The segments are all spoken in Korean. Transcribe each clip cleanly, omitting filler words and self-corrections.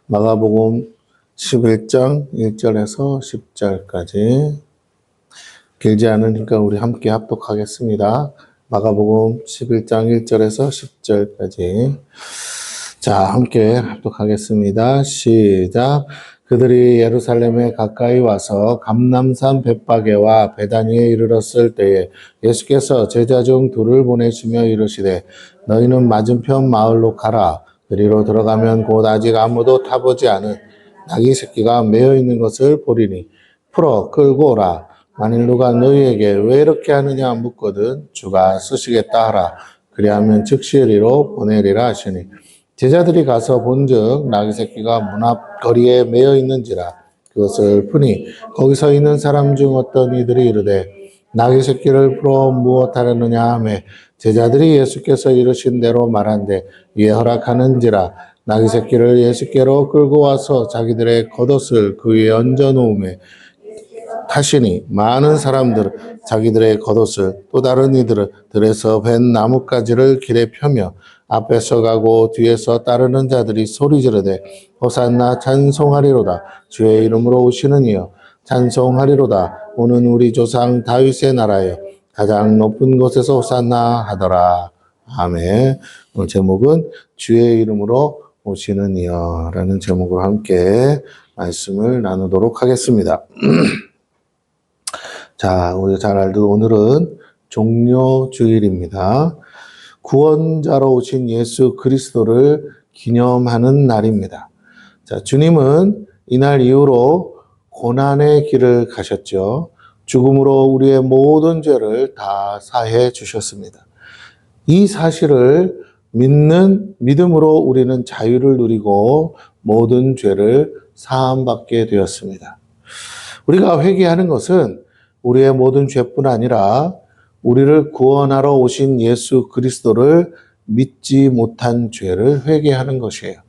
마가복음 11장 1절에서 10절까지 길지 않으니까 우리 함께 합독하겠습니다. 마가복음 11장 1절에서 10절까지 자, 함께 합독하겠습니다. 시작. 그들이 예루살렘에 가까이 와서 감람산 벳바게와 베다니에 이르렀을 때에 예수께서 제자 중 둘을 보내시며 이르시되 너희는 맞은편 마을로 가라. 그리로 들어가면 곧 아직 아무도 타보지 않은 나귀 새끼가 매어 있는 것을 보리니 풀어 끌고 오라. 만일 누가 너희에게 왜 이렇게 하느냐 묻거든 주가 쓰시겠다 하라. 그리하면 즉시 이리로 보내리라 하시니 제자들이 가서 본즉 나귀 새끼가 문 앞 거리에 매어 있는지라. 그것을 푸니 거기 서 있는 사람 중 어떤 이들이 이르되 나귀 새끼를 풀어 무엇하려느냐 하매 제자들이 예수께서 이르신 대로 말한데 이에 허락하는지라. 나귀 새끼를 예수께로 끌고 와서 자기들의 겉옷을 그 위에 얹어 놓으매 타시니 많은 사람들은 자기들의 겉옷을 또 다른 이들은 들에서 벤 나뭇가지를 길에 펴며 앞에서 가고 뒤에서 따르는 자들이 소리 지르되 호산나 찬송하리로다. 주의 이름으로 오시는 이여 찬송하리로다. 오는 우리 조상 다윗의 나라여 가장 높은 곳에서 호산나 하더라. 아멘. 오늘 제목은 주의 이름으로 오시는 이여 라는 제목으로 함께 말씀을 나누도록 하겠습니다. 자, 우리 잘 알듯 오늘은 종료주일입니다. 구원자로 오신 예수 그리스도를 기념하는 날입니다. 자, 주님은 이날 이후로 고난의 길을 가셨죠. 죽음으로 우리의 모든 죄를 다 사해 주셨습니다. 이 사실을 믿음으로 우리는 자유를 누리고 모든 죄를 사함받게 되었습니다. 우리가 회개하는 것은 우리의 모든 죄뿐 아니라 우리를 구원하러 오신 예수 그리스도를 믿지 못한 죄를 회개하는 것이에요.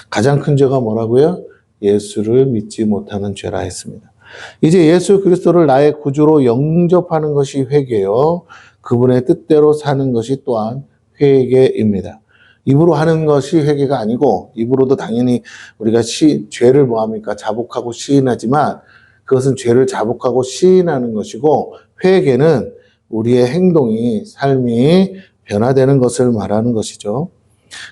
가장 큰 죄가 뭐라고요? 예수를 믿지 못하는 죄라 했습니다. 이제 예수 그리스도를 나의 구주로 영접하는 것이 회개요. 그분의 뜻대로 사는 것이 또한 회개입니다. 입으로 하는 것이 회개가 아니고 입으로도 당연히 우리가 죄를 뭐합니까? 자복하고 시인하지만 그것은 죄를 자복하고 시인하는 것이고 회개는 우리의 행동이 삶이 변화되는 것을 말하는 것이죠.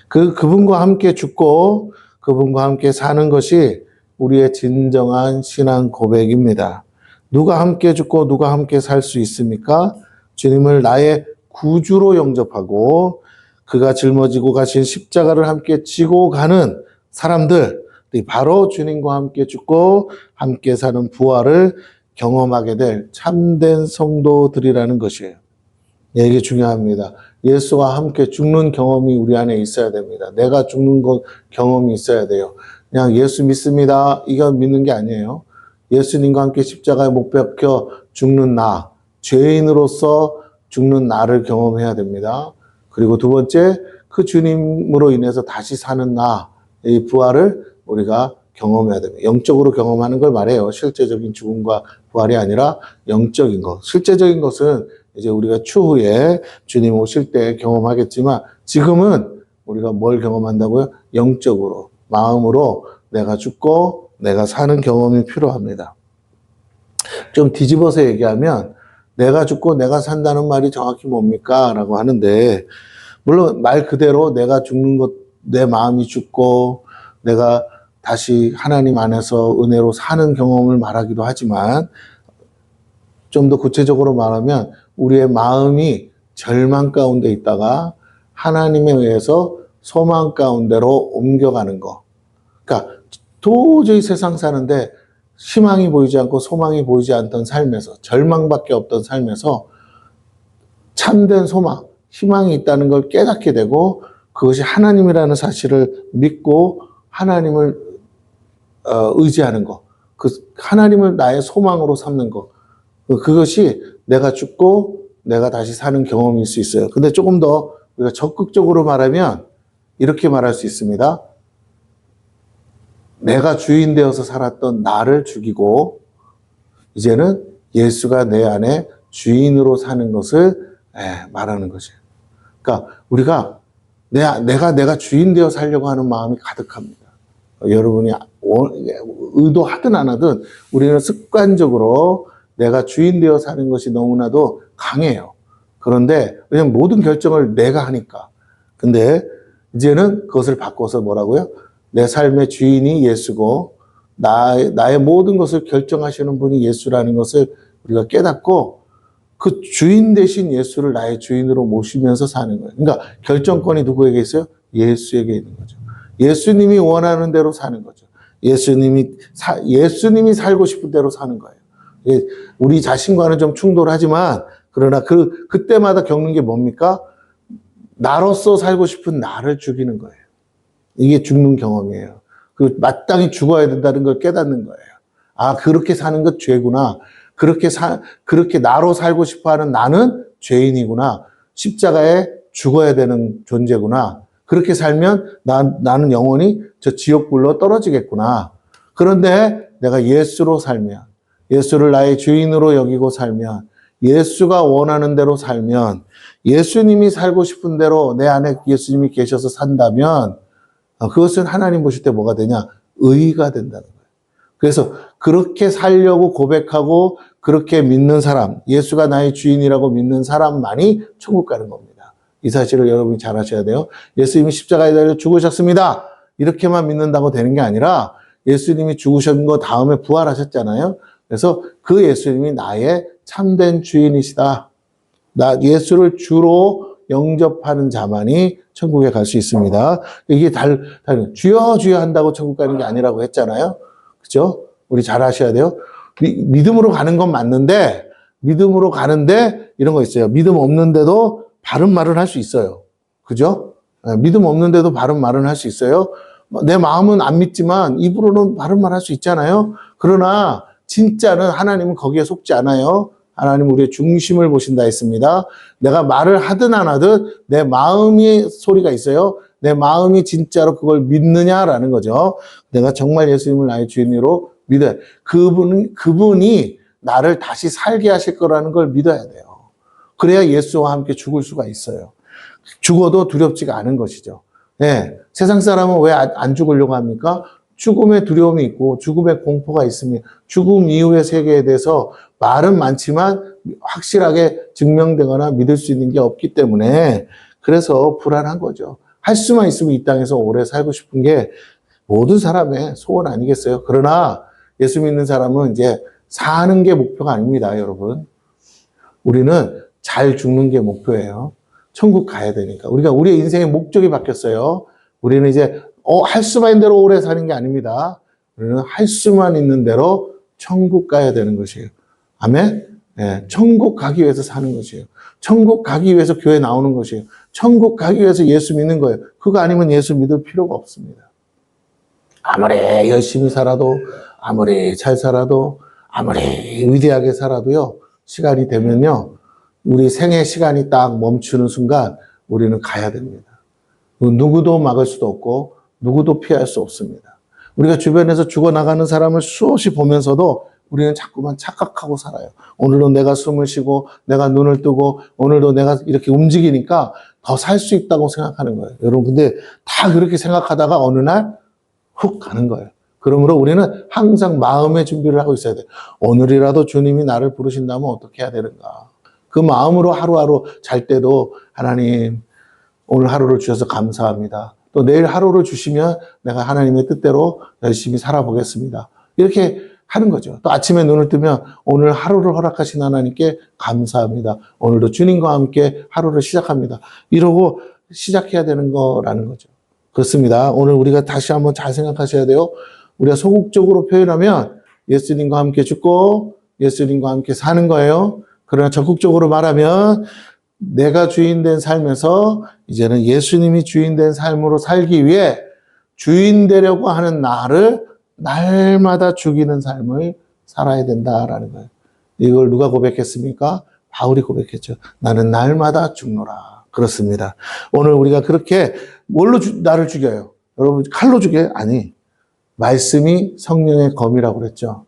그분과 함께 죽고 그분과 함께 사는 것이 우리의 진정한 신앙 고백입니다. 누가 함께 죽고 누가 함께 살 수 있습니까? 주님을 나의 구주로 영접하고 그가 짊어지고 가신 십자가를 함께 지고 가는 사람들, 바로 주님과 함께 죽고 함께 사는 부활을 경험하게 될 참된 성도들이라는 것이에요. 이게 중요합니다. 예수와 함께 죽는 경험이 우리 안에 있어야 됩니다. 내가 죽는 것 경험이 있어야 돼요. 그냥 예수 믿습니다. 이거 믿는 게 아니에요. 예수님과 함께 십자가에 못 박혀 죽는 나, 죄인으로서 죽는 나를 경험해야 됩니다. 그리고 두 번째, 그 주님으로 인해서 다시 사는 나, 이 부활을 우리가 경험해야 됩니다. 영적으로 경험하는 걸 말해요. 실제적인 죽음과 부활이 아니라 영적인 것. 실제적인 것은 이제 우리가 추후에 주님 오실 때 경험하겠지만 지금은 우리가 뭘 경험한다고요? 영적으로, 마음으로 내가 죽고 내가 사는 경험이 필요합니다. 좀 뒤집어서 얘기하면 내가 죽고 내가 산다는 말이 정확히 뭡니까? 라고 하는데 물론 말 그대로 내가 죽는 것, 내 마음이 죽고 내가 다시 하나님 안에서 은혜로 사는 경험을 말하기도 하지만 좀 더 구체적으로 말하면 우리의 마음이 절망 가운데 있다가 하나님에 의해서 소망 가운데로 옮겨가는 거. 그러니까 도저히 세상 사는데 희망이 보이지 않고 소망이 보이지 않던 삶에서 절망밖에 없던 삶에서 참된 소망, 희망이 있다는 걸 깨닫게 되고 그것이 하나님이라는 사실을 믿고 하나님을 의지하는 것, 그 하나님을 나의 소망으로 삼는 것, 그것이 내가 죽고 내가 다시 사는 경험일 수 있어요. 근데 조금 더 우리가 적극적으로 말하면 이렇게 말할 수 있습니다. 내가 주인 되어서 살았던 나를 죽이고 이제는 예수가 내 안에 주인으로 사는 것을 말하는 것이에요. 그러니까 우리가 내가 주인 되어 살려고 하는 마음이 가득합니다. 여러분이 의도하든 안 하든 우리는 습관적으로 내가 주인 되어 사는 것이 너무나도 강해요. 그런데 그냥 모든 결정을 내가 하니까. 근데 이제는 그것을 바꿔서 뭐라고요? 내 삶의 주인이 예수고 나의 모든 것을 결정하시는 분이 예수라는 것을 우리가 깨닫고 그 주인 대신 예수를 나의 주인으로 모시면서 사는 거예요. 그러니까 결정권이 누구에게 있어요? 예수에게 있는 거죠. 예수님이 원하는 대로 사는 거죠. 예수님이 살고 싶은 대로 사는 거예요. 우리 자신과는 좀 충돌하지만 그러나 그때마다 겪는 게 뭡니까? 나로서 살고 싶은 나를 죽이는 거예요. 이게 죽는 경험이에요. 마땅히 죽어야 된다는 걸 깨닫는 거예요. 아, 그렇게 사는 것 죄구나. 그렇게 나로 살고 싶어 하는 나는 죄인이구나. 십자가에 죽어야 되는 존재구나. 그렇게 살면 나는 영원히 저 지옥불로 떨어지겠구나. 그런데 내가 예수로 살면, 예수를 나의 주인으로 여기고 살면, 예수가 원하는 대로 살면, 예수님이 살고 싶은 대로 내 안에 예수님이 계셔서 산다면 그것은 하나님 보실 때 뭐가 되냐? 의가 된다는 거예요. 그래서 그렇게 살려고 고백하고 그렇게 믿는 사람, 예수가 나의 주인이라고 믿는 사람만이 천국 가는 겁니다. 이 사실을 여러분이 잘 아셔야 돼요. 예수님이 십자가에 달려 죽으셨습니다. 이렇게만 믿는다고 되는 게 아니라 예수님이 죽으신 거 다음에 부활하셨잖아요. 그래서 그 예수님이 나의 참된 주인이시다. 예수를 주로 영접하는 자만이 천국에 갈 수 있습니다. 이게 주여 주여 한다고 천국 가는 게 아니라고 했잖아요. 그죠? 우리 잘 아셔야 돼요. 믿음으로 가는 건 맞는데, 믿음으로 가는데 이런 거 있어요. 믿음 없는데도 바른 말을 할 수 있어요. 그죠? 믿음 없는데도 바른 말은 할 수 있어요. 내 마음은 안 믿지만 입으로는 바른 말 할 수 있잖아요. 그러나 진짜는 하나님은 거기에 속지 않아요. 하나님 우리의 중심을 보신다 했습니다. 내가 말을 하든 안 하든 내 마음의 소리가 있어요. 내 마음이 진짜로 그걸 믿느냐라는 거죠. 내가 정말 예수님을 나의 주인으로 믿어요. 그분이 나를 다시 살게 하실 거라는 걸 믿어야 돼요. 그래야 예수와 함께 죽을 수가 있어요. 죽어도 두렵지가 않은 것이죠. 네, 세상 사람은 왜 안 죽으려고 합니까? 죽음의 두려움이 있고 죽음의 공포가 있습니다. 죽음 이후의 세계에 대해서 말은 많지만 확실하게 증명되거나 믿을 수 있는 게 없기 때문에 그래서 불안한 거죠. 할 수만 있으면 이 땅에서 오래 살고 싶은 게 모든 사람의 소원 아니겠어요? 그러나 예수 믿는 사람은 이제 사는 게 목표가 아닙니다, 여러분. 우리는 잘 죽는 게 목표예요. 천국 가야 되니까. 우리의 인생의 목적이 바뀌었어요. 우리는 이제 할 수만 있는 대로 오래 사는 게 아닙니다. 우리는 할 수만 있는 대로 천국 가야 되는 것이에요. 아멘? 네, 천국 가기 위해서 사는 것이에요. 천국 가기 위해서 교회 나오는 것이에요. 천국 가기 위해서 예수 믿는 거예요. 그거 아니면 예수 믿을 필요가 없습니다. 아무리 열심히 살아도, 아무리 잘 살아도, 아무리 위대하게 살아도요, 시간이 되면요, 우리 생애 시간이 딱 멈추는 순간 우리는 가야 됩니다. 누구도 막을 수도 없고 누구도 피할 수 없습니다. 우리가 주변에서 죽어나가는 사람을 수없이 보면서도 우리는 자꾸만 착각하고 살아요. 오늘도 내가 숨을 쉬고 내가 눈을 뜨고 오늘도 내가 이렇게 움직이니까 더 살 수 있다고 생각하는 거예요. 여러분 근데 다 그렇게 생각하다가 어느 날 훅 가는 거예요. 그러므로 우리는 항상 마음의 준비를 하고 있어야 돼요. 오늘이라도 주님이 나를 부르신다면 어떻게 해야 되는가. 그 마음으로 하루하루 잘 때도 하나님 오늘 하루를 주셔서 감사합니다. 또 내일 하루를 주시면 내가 하나님의 뜻대로 열심히 살아보겠습니다. 이렇게 하는 거죠. 또 아침에 눈을 뜨면 오늘 하루를 허락하신 하나님께 감사합니다. 오늘도 주님과 함께 하루를 시작합니다. 이러고 시작해야 되는 거라는 거죠. 그렇습니다. 오늘 우리가 다시 한번 잘 생각하셔야 돼요. 우리가 소극적으로 표현하면 예수님과 함께 죽고 예수님과 함께 사는 거예요. 그러나 적극적으로 말하면 내가 주인된 삶에서 이제는 예수님이 주인된 삶으로 살기 위해 주인 되려고 하는 나를 날마다 죽이는 삶을 살아야 된다라는 거예요. 이걸 누가 고백했습니까? 바울이 고백했죠. 나는 날마다 죽노라. 그렇습니다. 오늘 우리가 그렇게 뭘로 나를 죽여요? 여러분 칼로 죽여요? 아니. 말씀이 성령의 검이라고 그랬죠.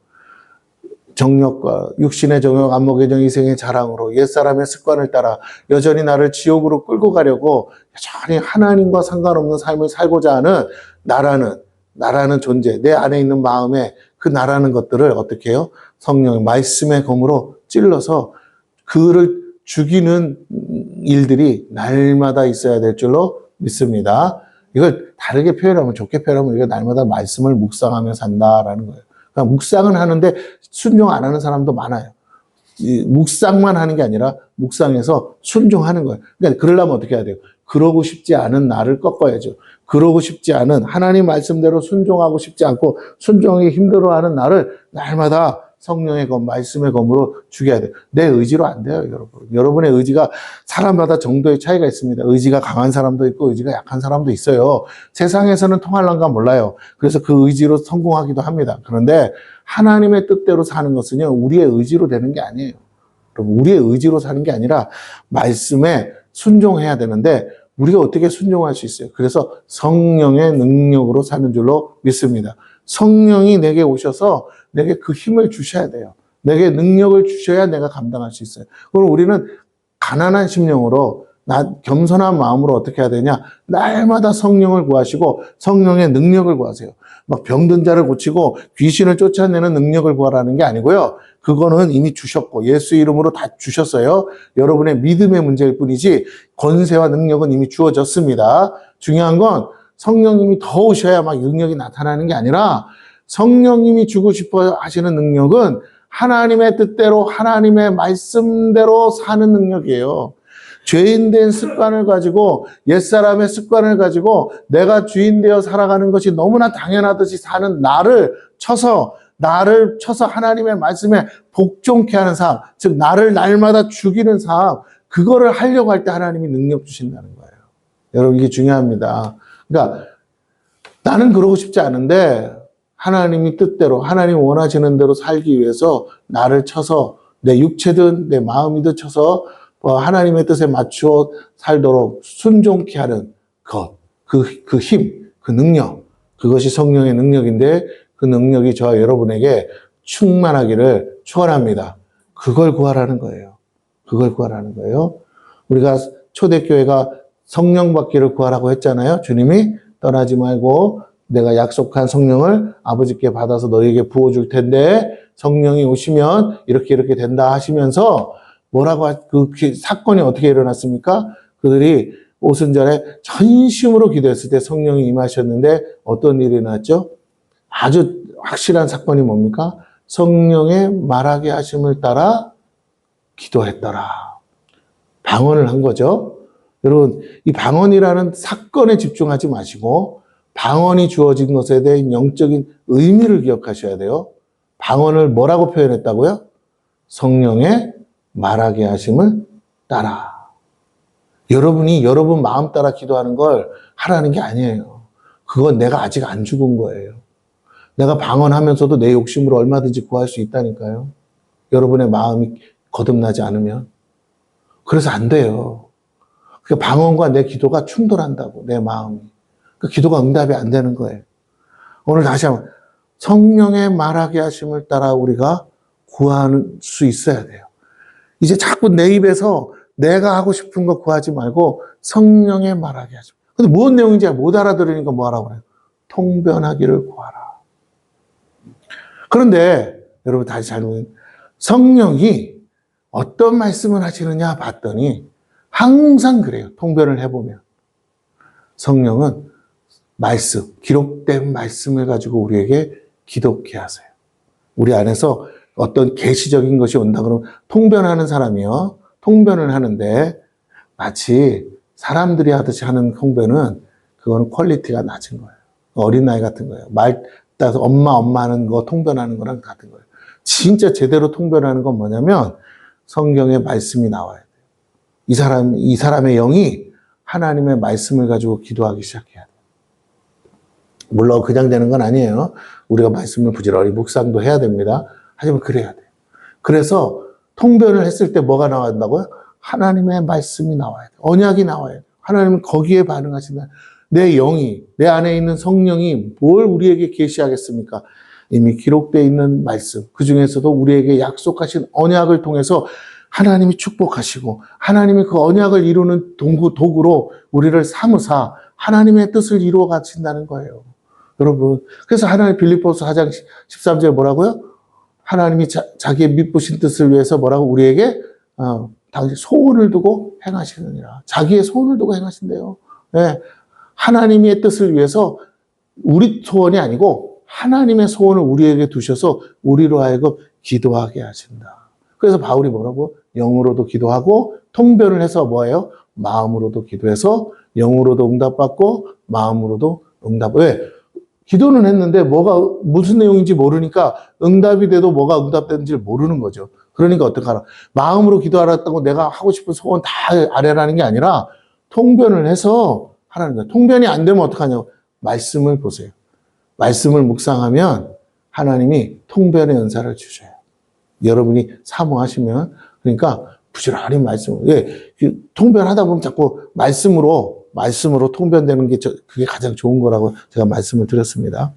정욕과 육신의 정욕, 안목의 정, 이생의 자랑으로 옛사람의 습관을 따라 여전히 나를 지옥으로 끌고 가려고 여전히 하나님과 상관없는 삶을 살고자 하는 나라는 나라는 존재, 내 안에 있는 마음에 그 나라는 것들을 어떻게 해요? 성령의 말씀의 검으로 찔러서 그를 죽이는 일들이 날마다 있어야 될 줄로 믿습니다. 이걸 다르게 표현하면, 좋게 표현하면 우리가 날마다 말씀을 묵상하며 산다라는 거예요. 그러니까 묵상은 하는데 순종 안 하는 사람도 많아요. 묵상만 하는 게 아니라 묵상해서 순종하는 거예요. 그러니까 그러려면 어떻게 해야 돼요? 그러고 싶지 않은 나를 꺾어야죠. 그러고 싶지 않은 하나님 말씀대로 순종하고 싶지 않고 순종하기 힘들어하는 나를 날마다 성령의 검, 말씀의 검으로 죽여야 돼요. 내 의지로 안 돼요, 여러분. 여러분의 의지가 사람마다 정도의 차이가 있습니다. 의지가 강한 사람도 있고 의지가 약한 사람도 있어요. 세상에서는 통할란가 몰라요. 그래서 그 의지로 성공하기도 합니다. 그런데 하나님의 뜻대로 사는 것은요, 우리의 의지로 되는 게 아니에요. 여러분, 우리의 의지로 사는 게 아니라 말씀에 순종해야 되는데 우리가 어떻게 순종할 수 있어요? 그래서 성령의 능력으로 사는 줄로 믿습니다. 성령이 내게 오셔서 내게 그 힘을 주셔야 돼요. 내게 능력을 주셔야 내가 감당할 수 있어요. 그럼 우리는 가난한 심령으로, 겸손한 마음으로 어떻게 해야 되냐? 날마다 성령을 구하시고 성령의 능력을 구하세요. 막 병든 자를 고치고 귀신을 쫓아내는 능력을 구하라는 게 아니고요. 그거는 이미 주셨고 예수 이름으로 다 주셨어요. 여러분의 믿음의 문제일 뿐이지 권세와 능력은 이미 주어졌습니다. 중요한 건 성령님이 더 오셔야 막 능력이 나타나는 게 아니라 성령님이 주고 싶어 하시는 능력은 하나님의 뜻대로 하나님의 말씀대로 사는 능력이에요. 죄인된 습관을 가지고 옛사람의 습관을 가지고 내가 주인 되어 살아가는 것이 너무나 당연하듯이 사는 나를 쳐서 하나님의 말씀에 복종케 하는 삶, 즉 나를 날마다 죽이는 삶, 그거를 하려고 할 때 하나님이 능력 주신다는 거예요. 여러분, 이게 중요합니다. 그러니까 나는 그러고 싶지 않은데 하나님이 뜻대로, 하나님 원하시는 대로 살기 위해서 나를 쳐서 내 육체든 내 마음이든 쳐서 하나님의 뜻에 맞추어 살도록 순종케 하는 것, 그 힘, 그 능력, 그것이 성령의 능력인데 그 능력이 저와 여러분에게 충만하기를 축원합니다. 그걸 구하라는 거예요. 그걸 구하라는 거예요. 우리가 초대교회가 성령 받기를 구하라고 했잖아요. 주님이 떠나지 말고 내가 약속한 성령을 아버지께 받아서 너희에게 부어줄 텐데 성령이 오시면 이렇게 된다 하시면서 뭐라고 그 사건이 어떻게 일어났습니까? 그들이 오순절에 전심으로 기도했을 때 성령이 임하셨는데 어떤 일이 일어났죠? 아주 확실한 사건이 뭡니까? 성령의 말하게 하심을 따라 기도했더라. 방언을 한 거죠. 여러분, 이 방언이라는 사건에 집중하지 마시고 방언이 주어진 것에 대한 영적인 의미를 기억하셔야 돼요. 방언을 뭐라고 표현했다고요? 성령의 말하게 하심을 따라. 여러분이 여러분 마음 따라 기도하는 걸 하라는 게 아니에요. 그건 내가 아직 안 죽은 거예요. 내가 방언하면서도 내 욕심으로 얼마든지 구할 수 있다니까요. 여러분의 마음이 거듭나지 않으면. 그래서 안 돼요. 그 방언과 내 기도가 충돌한다고, 내 마음이. 그 기도가 응답이 안 되는 거예요. 오늘 다시 한번 성령의 말하게 하심을 따라 우리가 구할 수 있어야 돼요. 이제 자꾸 내 입에서 내가 하고 싶은 거 구하지 말고 성령의 말하게 하심. 근데 무슨 내용인지 못 알아들으니까 뭐 하라고 그래요? 통변하기를 구하라. 그런데 여러분 다시 잘 보면 성령이 어떤 말씀을 하시느냐 봤더니 항상 그래요. 통변을 해보면. 성령은 말씀, 기록된 말씀을 가지고 우리에게 기독케 하세요. 우리 안에서 어떤 계시적인 것이 온다 그러면 통변하는 사람이요. 통변을 하는데 마치 사람들이 하듯이 하는 통변은 그거는 퀄리티가 낮은 거예요. 어린아이 같은 거예요. 말 따서 엄마 하는 거 통변하는 거랑 같은 거예요. 진짜 제대로 통변하는 건 뭐냐면 성경의 말씀이 나와야 돼요. 이 사람의 영이 하나님의 말씀을 가지고 기도하기 시작해야 돼요. 물론 그냥 되는 건 아니에요. 우리가 말씀을 부지런히 묵상도 해야 됩니다. 하지만 그래야 돼요. 그래서 통변을 했을 때 뭐가 나와야 된다고요? 하나님의 말씀이 나와야 돼요. 언약이 나와야 돼요. 하나님은 거기에 반응하신다. 내 영이, 내 안에 있는 성령이 뭘 우리에게 계시하겠습니까? 이미 기록되어 있는 말씀, 그 중에서도 우리에게 약속하신 언약을 통해서 하나님이 축복하시고 하나님이 그 언약을 이루는 도구로 우리를 삼으사 하나님의 뜻을 이루어 가신다는 거예요. 여러분. 그래서 하나님 빌립보서 4장 13절에 뭐라고요? 하나님이 자기의 미쁘신 뜻을 위해서 뭐라고 우리에게 당시 소원을 두고 행하시느니라. 자기의 소원을 두고 행하신대요. 네. 하나님의 뜻을 위해서 우리 소원이 아니고 하나님의 소원을 우리에게 두셔서 우리로 하여금 기도하게 하신다. 그래서 바울이 뭐라고? 영으로도 기도하고 통변을 해서 뭐예요? 마음으로도 기도해서 영으로도 응답받고 마음으로도 응답. 왜? 기도는 했는데 뭐가 무슨 내용인지 모르니까 응답이 돼도 뭐가 응답되는지 모르는 거죠. 그러니까 어떡하나. 마음으로 기도하라고 내가 하고 싶은 소원 다 아뢰라는 게 아니라 통변을 해서 하라는 거예요. 통변이 안 되면 어떡하냐고. 말씀을 보세요. 말씀을 묵상하면 하나님이 통변의 은사를 주셔요. 여러분이 사모하시면. 그러니까 부지런히 말씀을. 예, 통변하다 보면 자꾸 말씀으로 통변되는 게 그게 가장 좋은 거라고 제가 말씀을 드렸습니다.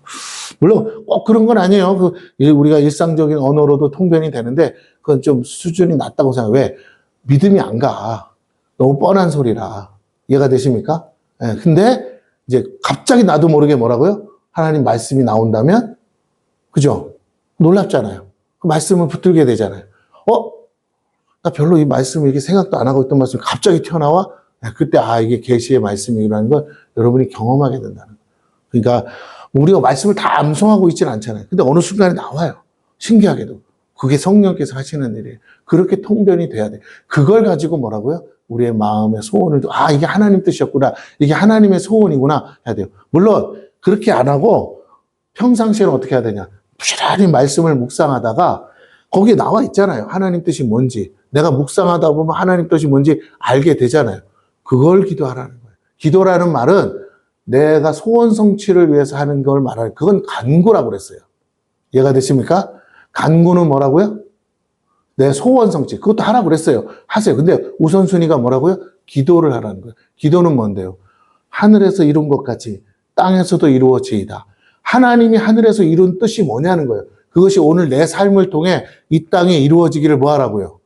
물론 꼭 그런 건 아니에요. 우리가 일상적인 언어로도 통변이 되는데 그건 좀 수준이 낮다고 생각해요. 왜? 믿음이 안 가. 너무 뻔한 소리라. 이해가 되십니까? 예, 근데 이제 갑자기 나도 모르게 뭐라고요? 하나님 말씀이 나온다면, 그죠? 놀랍잖아요. 그 말씀을 붙들게 되잖아요. 나 별로 이 말씀을 이렇게 생각도 안 하고 있던 말씀이 갑자기 튀어나와? 그때 이게 계시의 말씀이라는 걸 여러분이 경험하게 된다는 거예요. 그러니까 우리가 말씀을 다 암송하고 있지는 않잖아요. 근데 어느 순간에 나와요. 신기하게도. 그게 성령께서 하시는 일이에요. 그렇게 통변이 돼야 돼요. 그걸 가지고 뭐라고요? 우리의 마음의 소원을 이게 하나님 뜻이었구나. 이게 하나님의 소원이구나 해야 돼요. 물론 그렇게 안 하고 평상시에는 어떻게 해야 되냐. 부지런히 말씀을 묵상하다가 거기에 나와 있잖아요. 하나님 뜻이 뭔지. 내가 묵상하다 보면 하나님 뜻이 뭔지 알게 되잖아요. 그걸 기도하라는 거예요. 기도라는 말은 내가 소원 성취를 위해서 하는 걸 말하는, 그건 간구라고 그랬어요. 이해가 되십니까? 간구는 뭐라고요? 내 소원 성취. 그것도 하라고 그랬어요. 하세요. 근데 우선순위가 뭐라고요? 기도를 하라는 거예요. 기도는 뭔데요? 하늘에서 이룬 것 같이 땅에서도 이루어지이다. 하나님이 하늘에서 이룬 뜻이 뭐냐는 거예요. 그것이 오늘 내 삶을 통해 이 땅에 이루어지기를 뭐 하라고요?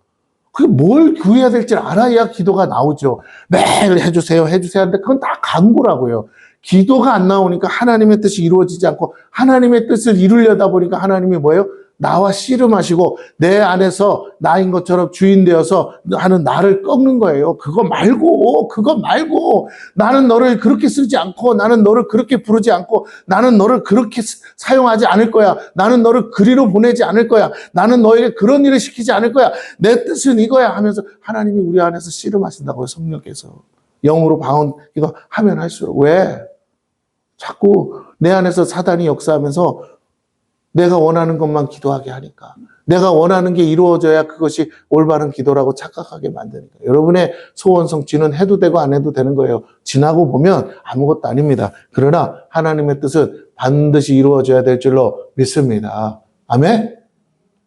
그게 뭘 구해야 될지 알아야 기도가 나오죠. 매일 해주세요 하는데 그건 다 간구라고요. 기도가 안 나오니까 하나님의 뜻이 이루어지지 않고 하나님의 뜻을 이루려다 보니까 하나님이 뭐예요? 나와 씨름하시고 내 안에서 나인 것처럼 주인 되어서 하는 나를 꺾는 거예요. 그거 말고 나는 너를 그렇게 쓰지 않고 나는 너를 그렇게 부르지 않고 나는 너를 그렇게 사용하지 않을 거야. 나는 너를 그리로 보내지 않을 거야. 나는 너에게 그런 일을 시키지 않을 거야. 내 뜻은 이거야 하면서 하나님이 우리 안에서 씨름하신다고요. 성령께서. 영으로 방언 이거 하면 할수록. 왜? 자꾸 내 안에서 사단이 역사하면서 내가 원하는 것만 기도하게 하니까. 내가 원하는 게 이루어져야 그것이 올바른 기도라고 착각하게 만드니까. 여러분의 소원 성취는 해도 되고 안 해도 되는 거예요. 지나고 보면 아무것도 아닙니다. 그러나 하나님의 뜻은 반드시 이루어져야 될 줄로 믿습니다. 아멘?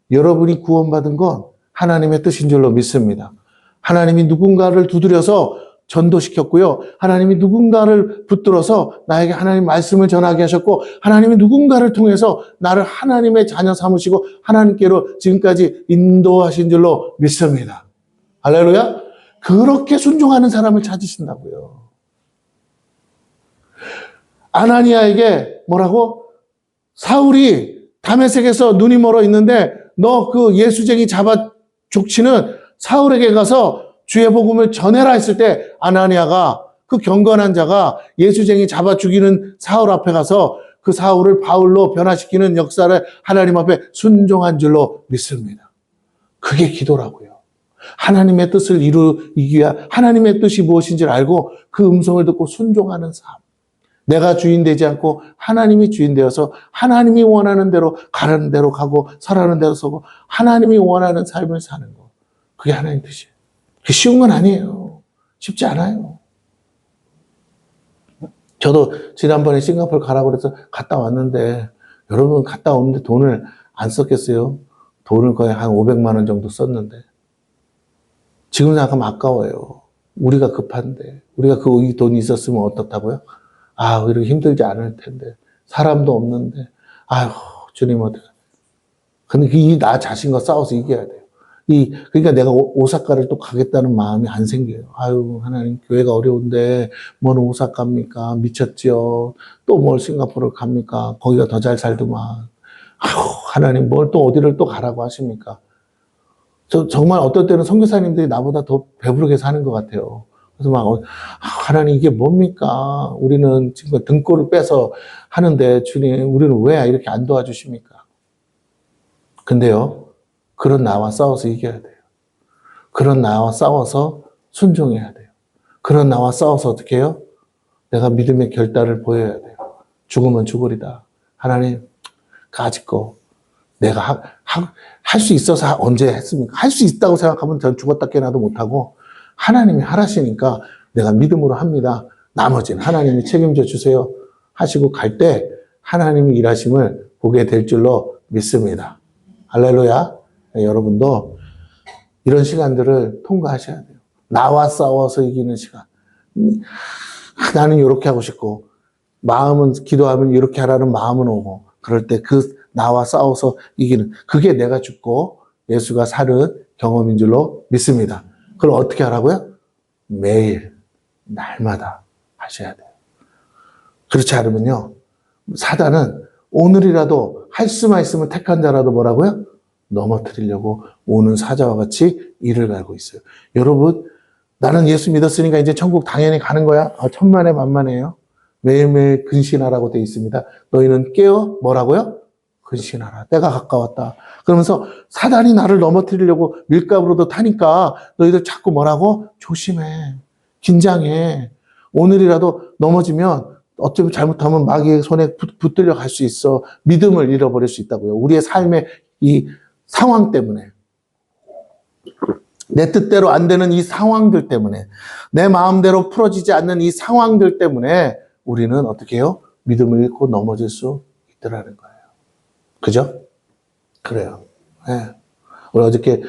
여러분이 구원받은 건 하나님의 뜻인 줄로 믿습니다. 하나님이 누군가를 두드려서 전도시켰고요. 하나님이 누군가를 붙들어서 나에게 하나님 말씀을 전하게 하셨고 하나님이 누군가를 통해서 나를 하나님의 자녀 삼으시고 하나님께로 지금까지 인도하신 줄로 믿습니다. 할렐루야. 그렇게 순종하는 사람을 찾으신다고요. 아나니아에게 뭐라고? 사울이 다메섹에서 눈이 멀어 있는데 너 그 예수쟁이 잡아 족치는 사울에게 가서 주의 복음을 전해라 했을 때 아나니아가 그 경건한 자가 예수쟁이 잡아 죽이는 사울 앞에 가서 그 사울을 바울로 변화시키는 역사를 하나님 앞에 순종한 줄로 믿습니다. 그게 기도라고요. 하나님의 뜻을 이루기 위한 하나님의 뜻이 무엇인지를 알고 그 음성을 듣고 순종하는 삶. 내가 주인 되지 않고 하나님이 주인 되어서 하나님이 원하는 대로 가라는 대로 가고 서라는 대로 서고 하나님이 원하는 삶을 사는 거. 그게 하나님 뜻이에요. 그게 쉬운 건 아니에요. 쉽지 않아요. 저도 지난번에 싱가포르 가라고 그래서 갔다 왔는데 여러분 갔다 오는데 돈을 안 썼겠어요? 돈을 거의 한 500만 원 정도 썼는데 지금 생각하면 아까워요. 우리가 급한데 우리가 그 돈이 있었으면 어떻다고요? 이렇게 힘들지 않을 텐데 사람도 없는데 주님 어떡해. 근데 나 자신과 싸워서 이겨야 돼요. 그러니까 내가 오사카를 또 가겠다는 마음이 안 생겨요. 아유, 하나님, 교회가 어려운데, 뭔 오사카입니까? 미쳤지요. 또 뭘 싱가포르를 갑니까? 거기가 더 잘 살더만. 아유, 하나님, 뭘 또 어디를 또 가라고 하십니까? 정말 어떨 때는 선교사님들이 나보다 더 배부르게 사는 것 같아요. 그래서 막, 하나님, 이게 뭡니까? 우리는 지금 등골을 빼서 하는데, 주님, 우리는 왜 이렇게 안 도와주십니까? 근데요, 그런 나와 싸워서 이겨야 돼요. 그런 나와 싸워서 순종해야 돼요. 그런 나와 싸워서 어떻게 해요? 내가 믿음의 결단을 보여야 돼요. 죽으면 죽으리다. 하나님, 가지고 내가 할 수 있어서 언제 했습니까? 할 수 있다고 생각하면 전 죽었다 깨나도 못하고 하나님이 하라시니까 내가 믿음으로 합니다. 나머지는 하나님이 책임져 주세요. 하시고 갈 때 하나님이 일하심을 보게 될 줄로 믿습니다. 할렐루야. 여러분도 이런 시간들을 통과하셔야 돼요. 나와 싸워서 이기는 시간. 나는 이렇게 하고 싶고 마음은 기도하면 이렇게 하라는 마음은 오고 그럴 때 그 나와 싸워서 이기는 그게 내가 죽고 예수가 사는 경험인 줄로 믿습니다. 그럼 어떻게 하라고요? 매일 날마다 하셔야 돼요. 그렇지 않으면요. 사단은 오늘이라도 할 수만 있으면 택한 자라도 뭐라고요? 넘어뜨리려고 오는 사자와 같이 이를 갈고 있어요. 여러분, 나는 예수 믿었으니까 이제 천국 당연히 가는 거야? 천만에 만만해요. 매일매일 근신하라고 되어 있습니다. 너희는 깨어 뭐라고요? 근신하라. 때가 가까웠다. 그러면서 사단이 나를 넘어뜨리려고 밀가부로도 타니까 너희들 자꾸 뭐라고? 조심해. 긴장해. 오늘이라도 넘어지면 어쩌면 잘못하면 마귀의 손에 붙들려 갈 수 있어. 믿음을 잃어버릴 수 있다고요. 우리의 삶의 이 상황 때문에. 내 뜻대로 안 되는 이 상황들 때문에. 내 마음대로 풀어지지 않는 이 상황들 때문에 우리는 어떻게 해요? 믿음을 잃고 넘어질 수 있더라는 거예요. 그죠? 그래요. 네. 우리 어저께,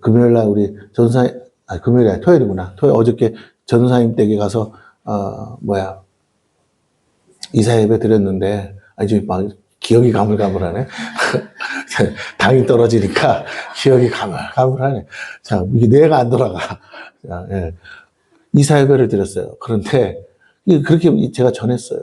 금요일날 우리 전사님, 금요일이 아니라 토요일이구나. 어저께 전사님 댁에 가서, 이사 예배 드렸는데, 이제 막 기억이 가물가물하네. 당이 떨어지니까 기억이 가물가물하네. 자, 이게 뇌가 안 돌아가. 자, 예. 이사 예배를 드렸어요. 그런데, 그렇게 제가 전했어요.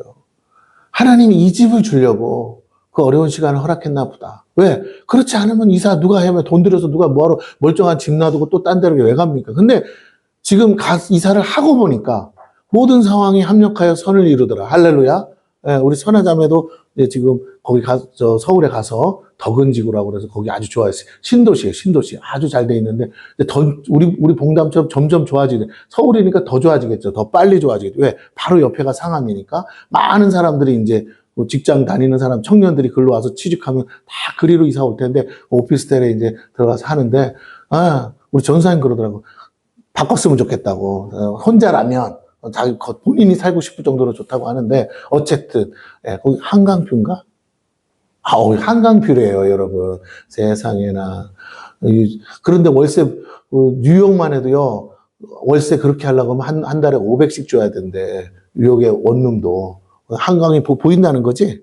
하나님이 이 집을 주려고 그 어려운 시간을 허락했나 보다. 왜? 그렇지 않으면 이사 누가 해면 돈 들여서 누가 뭐하러 멀쩡한 집 놔두고 또 딴 데로 왜 갑니까? 근데 지금 이사를 하고 보니까 모든 상황이 합력하여 선을 이루더라. 할렐루야. 예, 우리 선하자매도 지금 거기 서울에 가서 덕은지구라고 그래서 거기 아주 좋아했어요. 신도시예요, 신도시. 아주 잘 돼 있는데, 우리 봉담처럼 점점 좋아지네. 서울이니까 더 좋아지겠죠. 더 빨리 좋아지겠죠. 왜? 바로 옆에가 상암이니까 많은 사람들이 이제 뭐 직장 다니는 사람, 청년들이 글로 와서 취직하면 다 그리로 이사 올 텐데, 오피스텔에 이제 들어가서 하는데, 우리 전사님 그러더라고. 바꿨으면 좋겠다고. 혼자라면, 자기 본인이 살고 싶을 정도로 좋다고 하는데, 어쨌든, 거기 한강뷰인가? 한강뷰래요, 여러분. 세상에나. 그런데 월세, 뉴욕만 해도요, 월세 그렇게 하려고 하면 한 달에 500씩 줘야 된대. 뉴욕의 원룸도. 한강이 보인다는 거지?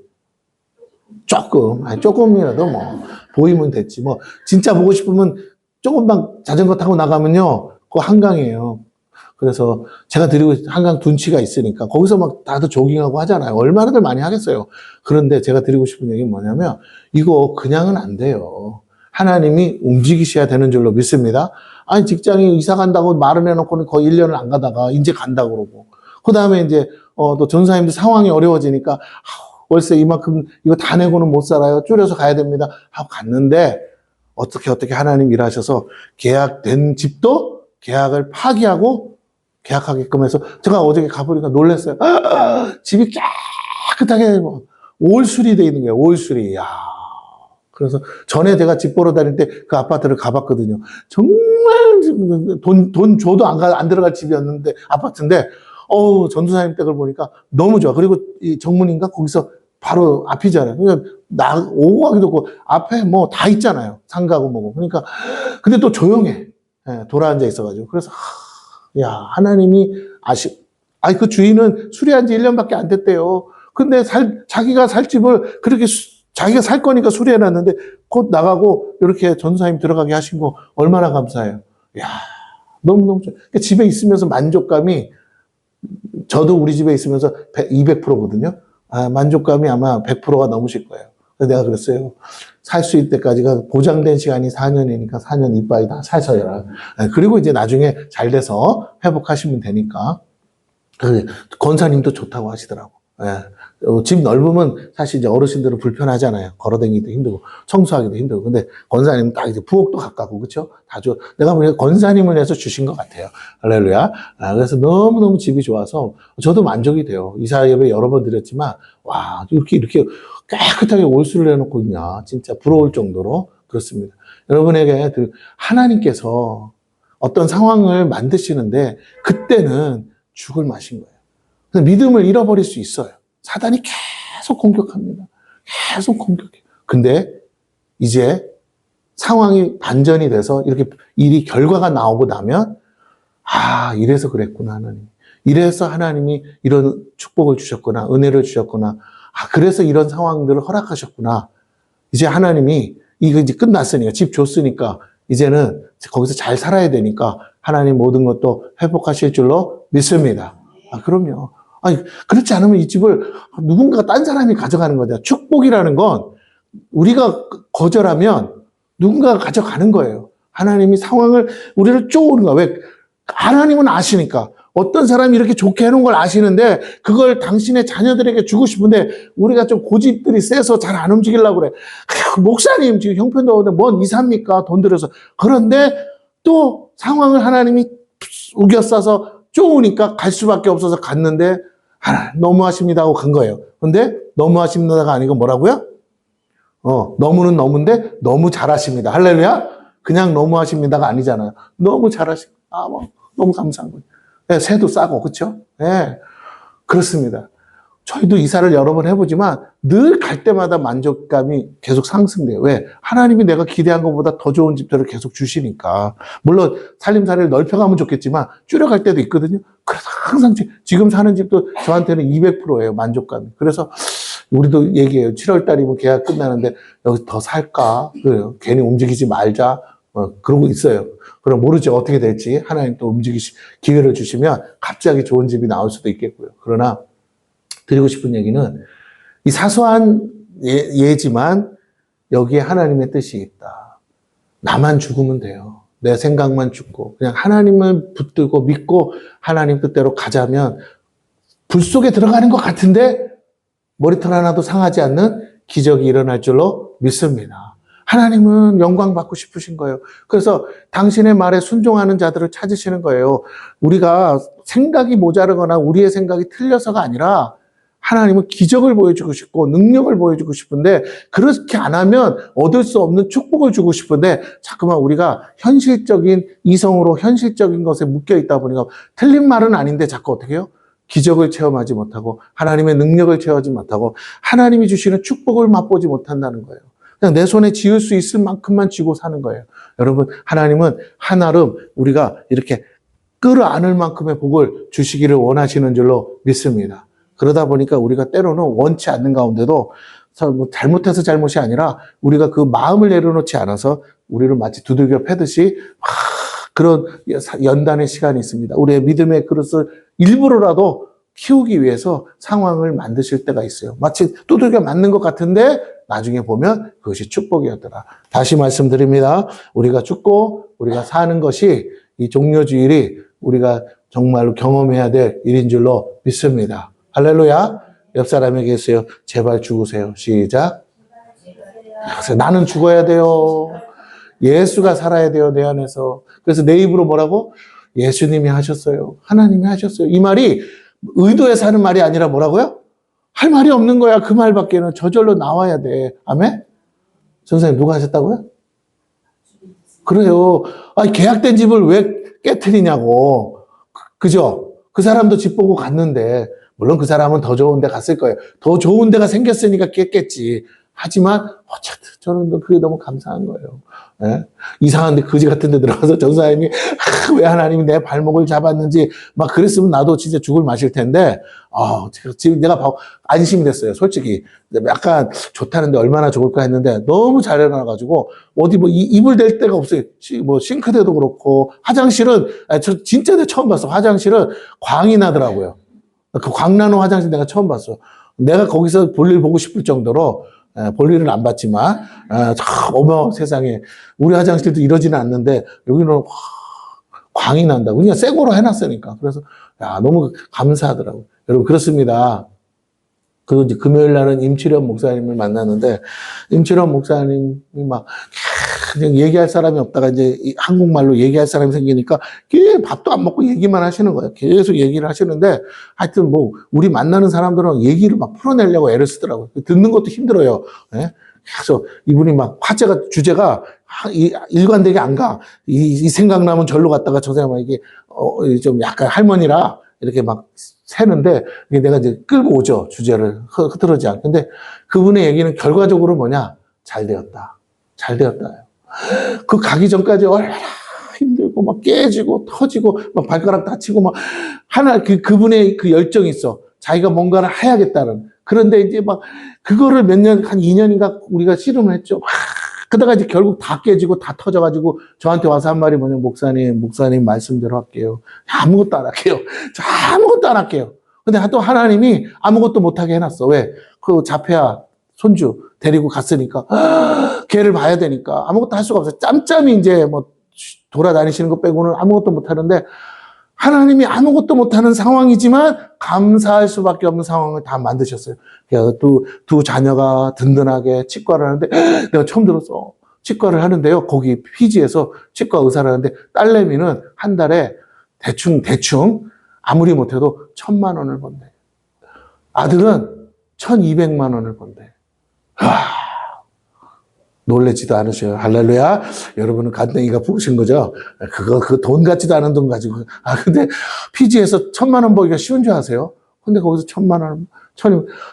조금이라도 뭐, 보이면 됐지. 뭐, 진짜 보고 싶으면 조금만 자전거 타고 나가면요, 그거 한강이에요. 그래서 제가 드리고 한강 둔치가 있으니까 거기서 막 다들 조깅하고 하잖아요. 얼마나들 많이 하겠어요. 그런데 제가 드리고 싶은 얘기는 뭐냐면 이거 그냥은 안 돼요. 하나님이 움직이셔야 되는 줄로 믿습니다. 아니 직장에 이사 간다고 말은 해놓고는 거의 1년을 안 가다가 이제 간다고 그러고 그 다음에 이제 또 전사님들 상황이 어려워지니까 월세 이만큼 이거 다 내고는 못 살아요. 줄여서 가야 됩니다. 하고 갔는데 어떻게 하나님 일하셔서 계약된 집도 계약을 파기하고 계약하게끔 해서 제가 어저께 가보니까 놀랐어요. 집이 깨끗하게 올 수리되어 있는 거예요. 올 수리. 야. 그래서 전에 제가 집 보러 다닐 때 그 아파트를 가봤거든요. 정말 돈 줘도 안 들어갈 집이었는데 아파트인데 전도사님 댁을 보니까 너무 좋아. 그리고 이 정문인가 거기서 바로 앞이잖아요. 그러니까 오고 가기도 없고 앞에 뭐 다 있잖아요. 상가고 뭐고. 그러니까 근데 또 조용해. 돌아앉아 있어가지고 그래서 야, 하나님이 그 주인은 수리한 지 1년밖에 안 됐대요. 근데 자기가 살 집을 그렇게 자기가 살 거니까 수리해놨는데 곧 나가고 이렇게 전도사님 들어가게 하신 거 얼마나 감사해요. 야, 너무너무 좋아요. 그러니까 집에 있으면서 만족감이, 저도 우리 집에 있으면서 200%거든요. 만족감이 아마 100%가 넘으실 거예요. 그래서 내가 그랬어요. 살 수 있을 때까지가 보장된 시간이 4년이니까 4년 이빠이 다 사셔라. 그리고 이제 나중에 잘 돼서 회복하시면 되니까. 권사님도 좋다고 하시더라고. 집 넓으면 사실 이제 어르신들은 불편하잖아요. 걸어다니기도 힘들고, 청소하기도 힘들고. 근데 권사님은 딱 이제 부엌도 가깝고, 그쵸? 다 줘. 내가 보니까 권사님을 해서 주신 것 같아요. 할렐루야. 그래서 너무너무 집이 좋아서 저도 만족이 돼요. 이사 예배 여러 번 드렸지만, 와, 이렇게 깨끗하게 올수를 해놓고 있냐. 진짜 부러울 정도로 그렇습니다. 여러분에게 하나님께서 어떤 상황을 만드시는데, 그때는 죽을 맛인 거예요. 믿음을 잃어버릴 수 있어요. 사단이 계속 공격합니다. 계속 공격해요. 근데 이제 상황이 반전이 돼서 이렇게 일이 결과가 나오고 나면, 이래서 그랬구나, 하나님. 이래서 하나님이 이런 축복을 주셨구나, 은혜를 주셨구나. 그래서 이런 상황들을 허락하셨구나. 이제 하나님이 이거 이제 끝났으니까, 집 줬으니까 이제는 거기서 잘 살아야 되니까 하나님 모든 것도 회복하실 줄로 믿습니다. 그럼요. 그렇지 않으면 이 집을 누군가 딴 사람이 가져가는 거죠. 축복이라는 건 우리가 거절하면 누군가가 가져가는 거예요. 하나님이 상황을 우리를 쪼는 거야. 왜? 하나님은 아시니까. 어떤 사람이 이렇게 좋게 해놓은 걸 아시는데 그걸 당신의 자녀들에게 주고 싶은데 우리가 좀 고집들이 세서 잘 안 움직이려고 그래. 목사님 지금 형편도 없는데 뭔 이사입니까? 돈 들여서. 그런데 또 상황을 하나님이 우겨싸서 쪼으니까 갈 수밖에 없어서 갔는데 너무하십니다 하고 간 거예요. 근데 너무하십니다가 아니고 뭐라고요? 너무는 너무인데 너무 잘하십니다. 할렐루야? 그냥 너무하십니다가 아니잖아요. 너무 잘하십니다. 너무 감사한 거예요. 네, 새도 싸고, 그쵸? 네, 그렇습니다. 저희도 이사를 여러 번 해보지만 늘 갈 때마다 만족감이 계속 상승돼요. 왜? 하나님이 내가 기대한 것보다 더 좋은 집들을 계속 주시니까. 물론 살림살이를 넓혀가면 좋겠지만 줄여갈 때도 있거든요. 그래서 항상 지금 사는 집도 저한테는 200%예요. 만족감이. 그래서 우리도 얘기해요. 7월 달이면 계약 끝나는데 여기 더 살까? 그래요. 괜히 움직이지 말자. 그러고 있어요. 그럼 모르죠. 어떻게 될지. 하나님 또 기회를 주시면 갑자기 좋은 집이 나올 수도 있겠고요. 그러나 드리고 싶은 얘기는 이 사소한 예지만 여기에 하나님의 뜻이 있다. 나만 죽으면 돼요. 내 생각만 죽고 그냥 하나님을 붙들고 믿고 하나님 뜻대로 가자면 불 속에 들어가는 것 같은데 머리털 하나도 상하지 않는 기적이 일어날 줄로 믿습니다. 하나님은 영광 받고 싶으신 거예요. 그래서 당신의 말에 순종하는 자들을 찾으시는 거예요. 우리가 생각이 모자르거나 우리의 생각이 틀려서가 아니라 하나님은 기적을 보여주고 싶고 능력을 보여주고 싶은데 그렇게 안 하면 얻을 수 없는 축복을 주고 싶은데 자꾸만 우리가 현실적인 이성으로 현실적인 것에 묶여 있다 보니까 틀린 말은 아닌데 자꾸 어떻게 해요? 기적을 체험하지 못하고 하나님의 능력을 체험하지 못하고 하나님이 주시는 축복을 맛보지 못한다는 거예요. 그냥 내 손에 쥐을 수 있을 만큼만 쥐고 사는 거예요. 여러분, 하나님은 한아름 우리가 이렇게 끌어안을 만큼의 복을 주시기를 원하시는 줄로 믿습니다. 그러다 보니까 우리가 때로는 원치 않는 가운데도 잘못해서 잘못이 아니라 우리가 그 마음을 내려놓지 않아서 우리를 마치 두들겨 패듯이 그런 연단의 시간이 있습니다. 우리의 믿음의 그릇을 일부러라도 키우기 위해서 상황을 만드실 때가 있어요. 마치 두들겨 맞는 것 같은데 나중에 보면 그것이 축복이었더라. 다시 말씀드립니다. 우리가 죽고 우리가 사는 것이 이 종려주일이 우리가 정말로 경험해야 될 일인 줄로 믿습니다. 할렐루야. 옆 사람에게 했어요. 제발 죽으세요. 시작. 나는 죽어야 돼요. 예수가 살아야 돼요. 내 안에서. 그래서 내 입으로 뭐라고? 예수님이 하셨어요. 하나님이 하셨어요. 이 말이 의도해서 하는 말이 아니라 뭐라고요? 할 말이 없는 거야. 그 말밖에는 저절로 나와야 돼. 아멘? 선생님 누가 하셨다고요? 그래요. 계약된 집을 왜 깨트리냐고. 그죠? 그 사람도 집 보고 갔는데 물론 그 사람은 더 좋은 데 갔을 거예요. 더 좋은 데가 생겼으니까 깼겠지. 하지만 어쨌든 저는 그게 너무 감사한 거예요. 예? 이상한데 거지 같은 데 들어가서 전사님이 왜 하나님이 내 발목을 잡았는지 막 그랬으면 나도 진짜 죽을 마실 텐데 지금 내가 안심이 됐어요. 솔직히 약간 좋다는데 얼마나 좋을까 했는데 너무 잘 해놔가지고 어디 뭐 이불 댈 데가 없어요. 뭐 싱크대도 그렇고 화장실은 저 진짜 내가 처음 봤어. 화장실은 광이 나더라고요. 그 광나는 화장실 내가 처음 봤어. 내가 거기서 볼일 보고 싶을 정도로 볼일은 안 봤지만 어머 세상에 우리 화장실도 이러지는 않는데 여기는 광이 난다. 그냥 새 거로 해놨으니까. 그래서 너무 감사하더라고요. 여러분 그렇습니다. 그 이제 금요일 날은 임치련 목사님을 만났는데 임치련 목사님이 막 그냥 얘기할 사람이 없다가 이제 한국말로 얘기할 사람이 생기니까 밥도 안 먹고 얘기만 하시는 거예요. 계속 얘기를 하시는데 하여튼 뭐 우리 만나는 사람들은 얘기를 막 풀어내려고 애를 쓰더라고요. 듣는 것도 힘들어요. 예? 그래서 이분이 막 주제가 일관되게 안 가. 이 생각나면 절로 갔다가 저 사람에게 좀 약간 할머니라 이렇게 막 새는데 내가 이제 끌고 오죠. 주제를 흐트러지 않게. 근데 그분의 얘기는 결과적으로 뭐냐? 잘 되었다. 잘 되었다. 그 가기 전까지 얼마나 힘들고 막 깨지고 터지고 막 발가락 다치고 막 그분의 그 열정이 있어. 자기가 뭔가를 해야겠다는. 그런데 이제 막 그거를 몇 년, 한 2년인가 우리가 씨름을 했죠. 막 그러다가 이제 결국 다 깨지고 다 터져가지고 저한테 와서 한 말이 뭐냐면 목사님 말씀대로 할게요. 아무것도 안 할게요. 저 아무것도 안 할게요. 근데 또 하나님이 아무것도 못하게 해놨어. 왜? 그 자폐아 손주 데리고 갔으니까 걔를 봐야 되니까 아무것도 할 수가 없어요. 짬짬이 이제 뭐 돌아다니시는 것 빼고는 아무것도 못하는데 하나님이 아무것도 못하는 상황이지만 감사할 수밖에 없는 상황을 다 만드셨어요. 그래서 두 자녀가 든든하게 치과를 하는데 내가 처음 들었어. 치과를 하는데요. 거기 피지에서 치과 의사를 하는데 딸내미는 한 달에 대충 아무리 못해도 1,000만 원을 번대. 아들은 1,200만 원을 번대. 놀래지도 않으셔요. 할렐루야. 여러분은 간땡이가 부으신 거죠? 그 돈 같지도 않은 돈 가지고. 근데 피지에서 1,000만 원 벌기가 쉬운 줄 아세요? 근데 거기서 1,000만 원,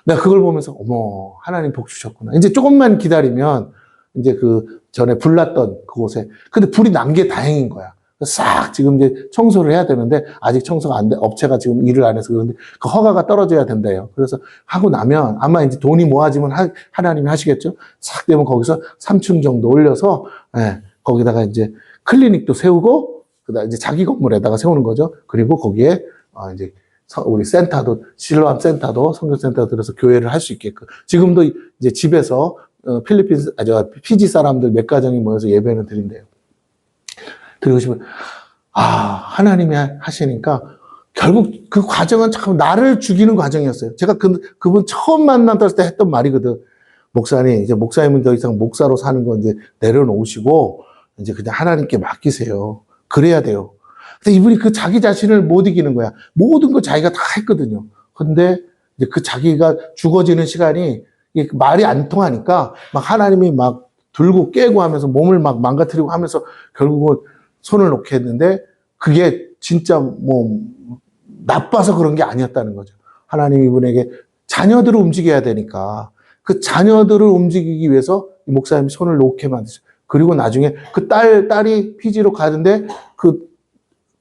내가 그걸 보면서, 어머, 하나님 복 주셨구나. 이제 조금만 기다리면, 이제 그 전에 불 났던 그곳에. 근데 불이 난 게 다행인 거야. 싹 지금 이제 청소를 해야 되는데 아직 청소가 안 돼. 업체가 지금 일을 안 해서 그런데 그 허가가 떨어져야 된대요. 그래서 하고 나면 아마 이제 돈이 모아지면 하나님이 하시겠죠. 싹 되면 거기서 3층 정도 올려서 거기다가 이제 클리닉도 세우고 그다음 이제 자기 건물에다가 세우는 거죠. 그리고 거기에 이제 우리 센터도 실로암 센터도 선교센터 들어서 교회를 할 수 있게끔 지금도 이제 집에서 피지 사람들 몇 가정이 모여서 예배는 드린대요. 그리고 싶으면 하나님이 하시니까 결국 그 과정은 참 나를 죽이는 과정이었어요. 제가 그분 처음 만났을 때 했던 말이거든. 목사님, 이제 목사님은 더 이상 목사로 사는 건 이제 내려놓으시고 이제 그냥 하나님께 맡기세요. 그래야 돼요. 근데 이분이 그 자기 자신을 못 이기는 거야. 모든 거 자기가 다 했거든요. 근데 이제 그 자기가 죽어지는 시간이 말이 안 통하니까 막 하나님이 막 들고 깨고 하면서 몸을 막 망가뜨리고 하면서 결국은 손을 놓게 했는데 그게 진짜 뭐 나빠서 그런 게 아니었다는 거죠. 하나님 이분에게 자녀들을 움직여야 되니까 그 자녀들을 움직이기 위해서 목사님이 손을 놓게 만드죠. 그리고 나중에 그 딸이 피지로 가는데 그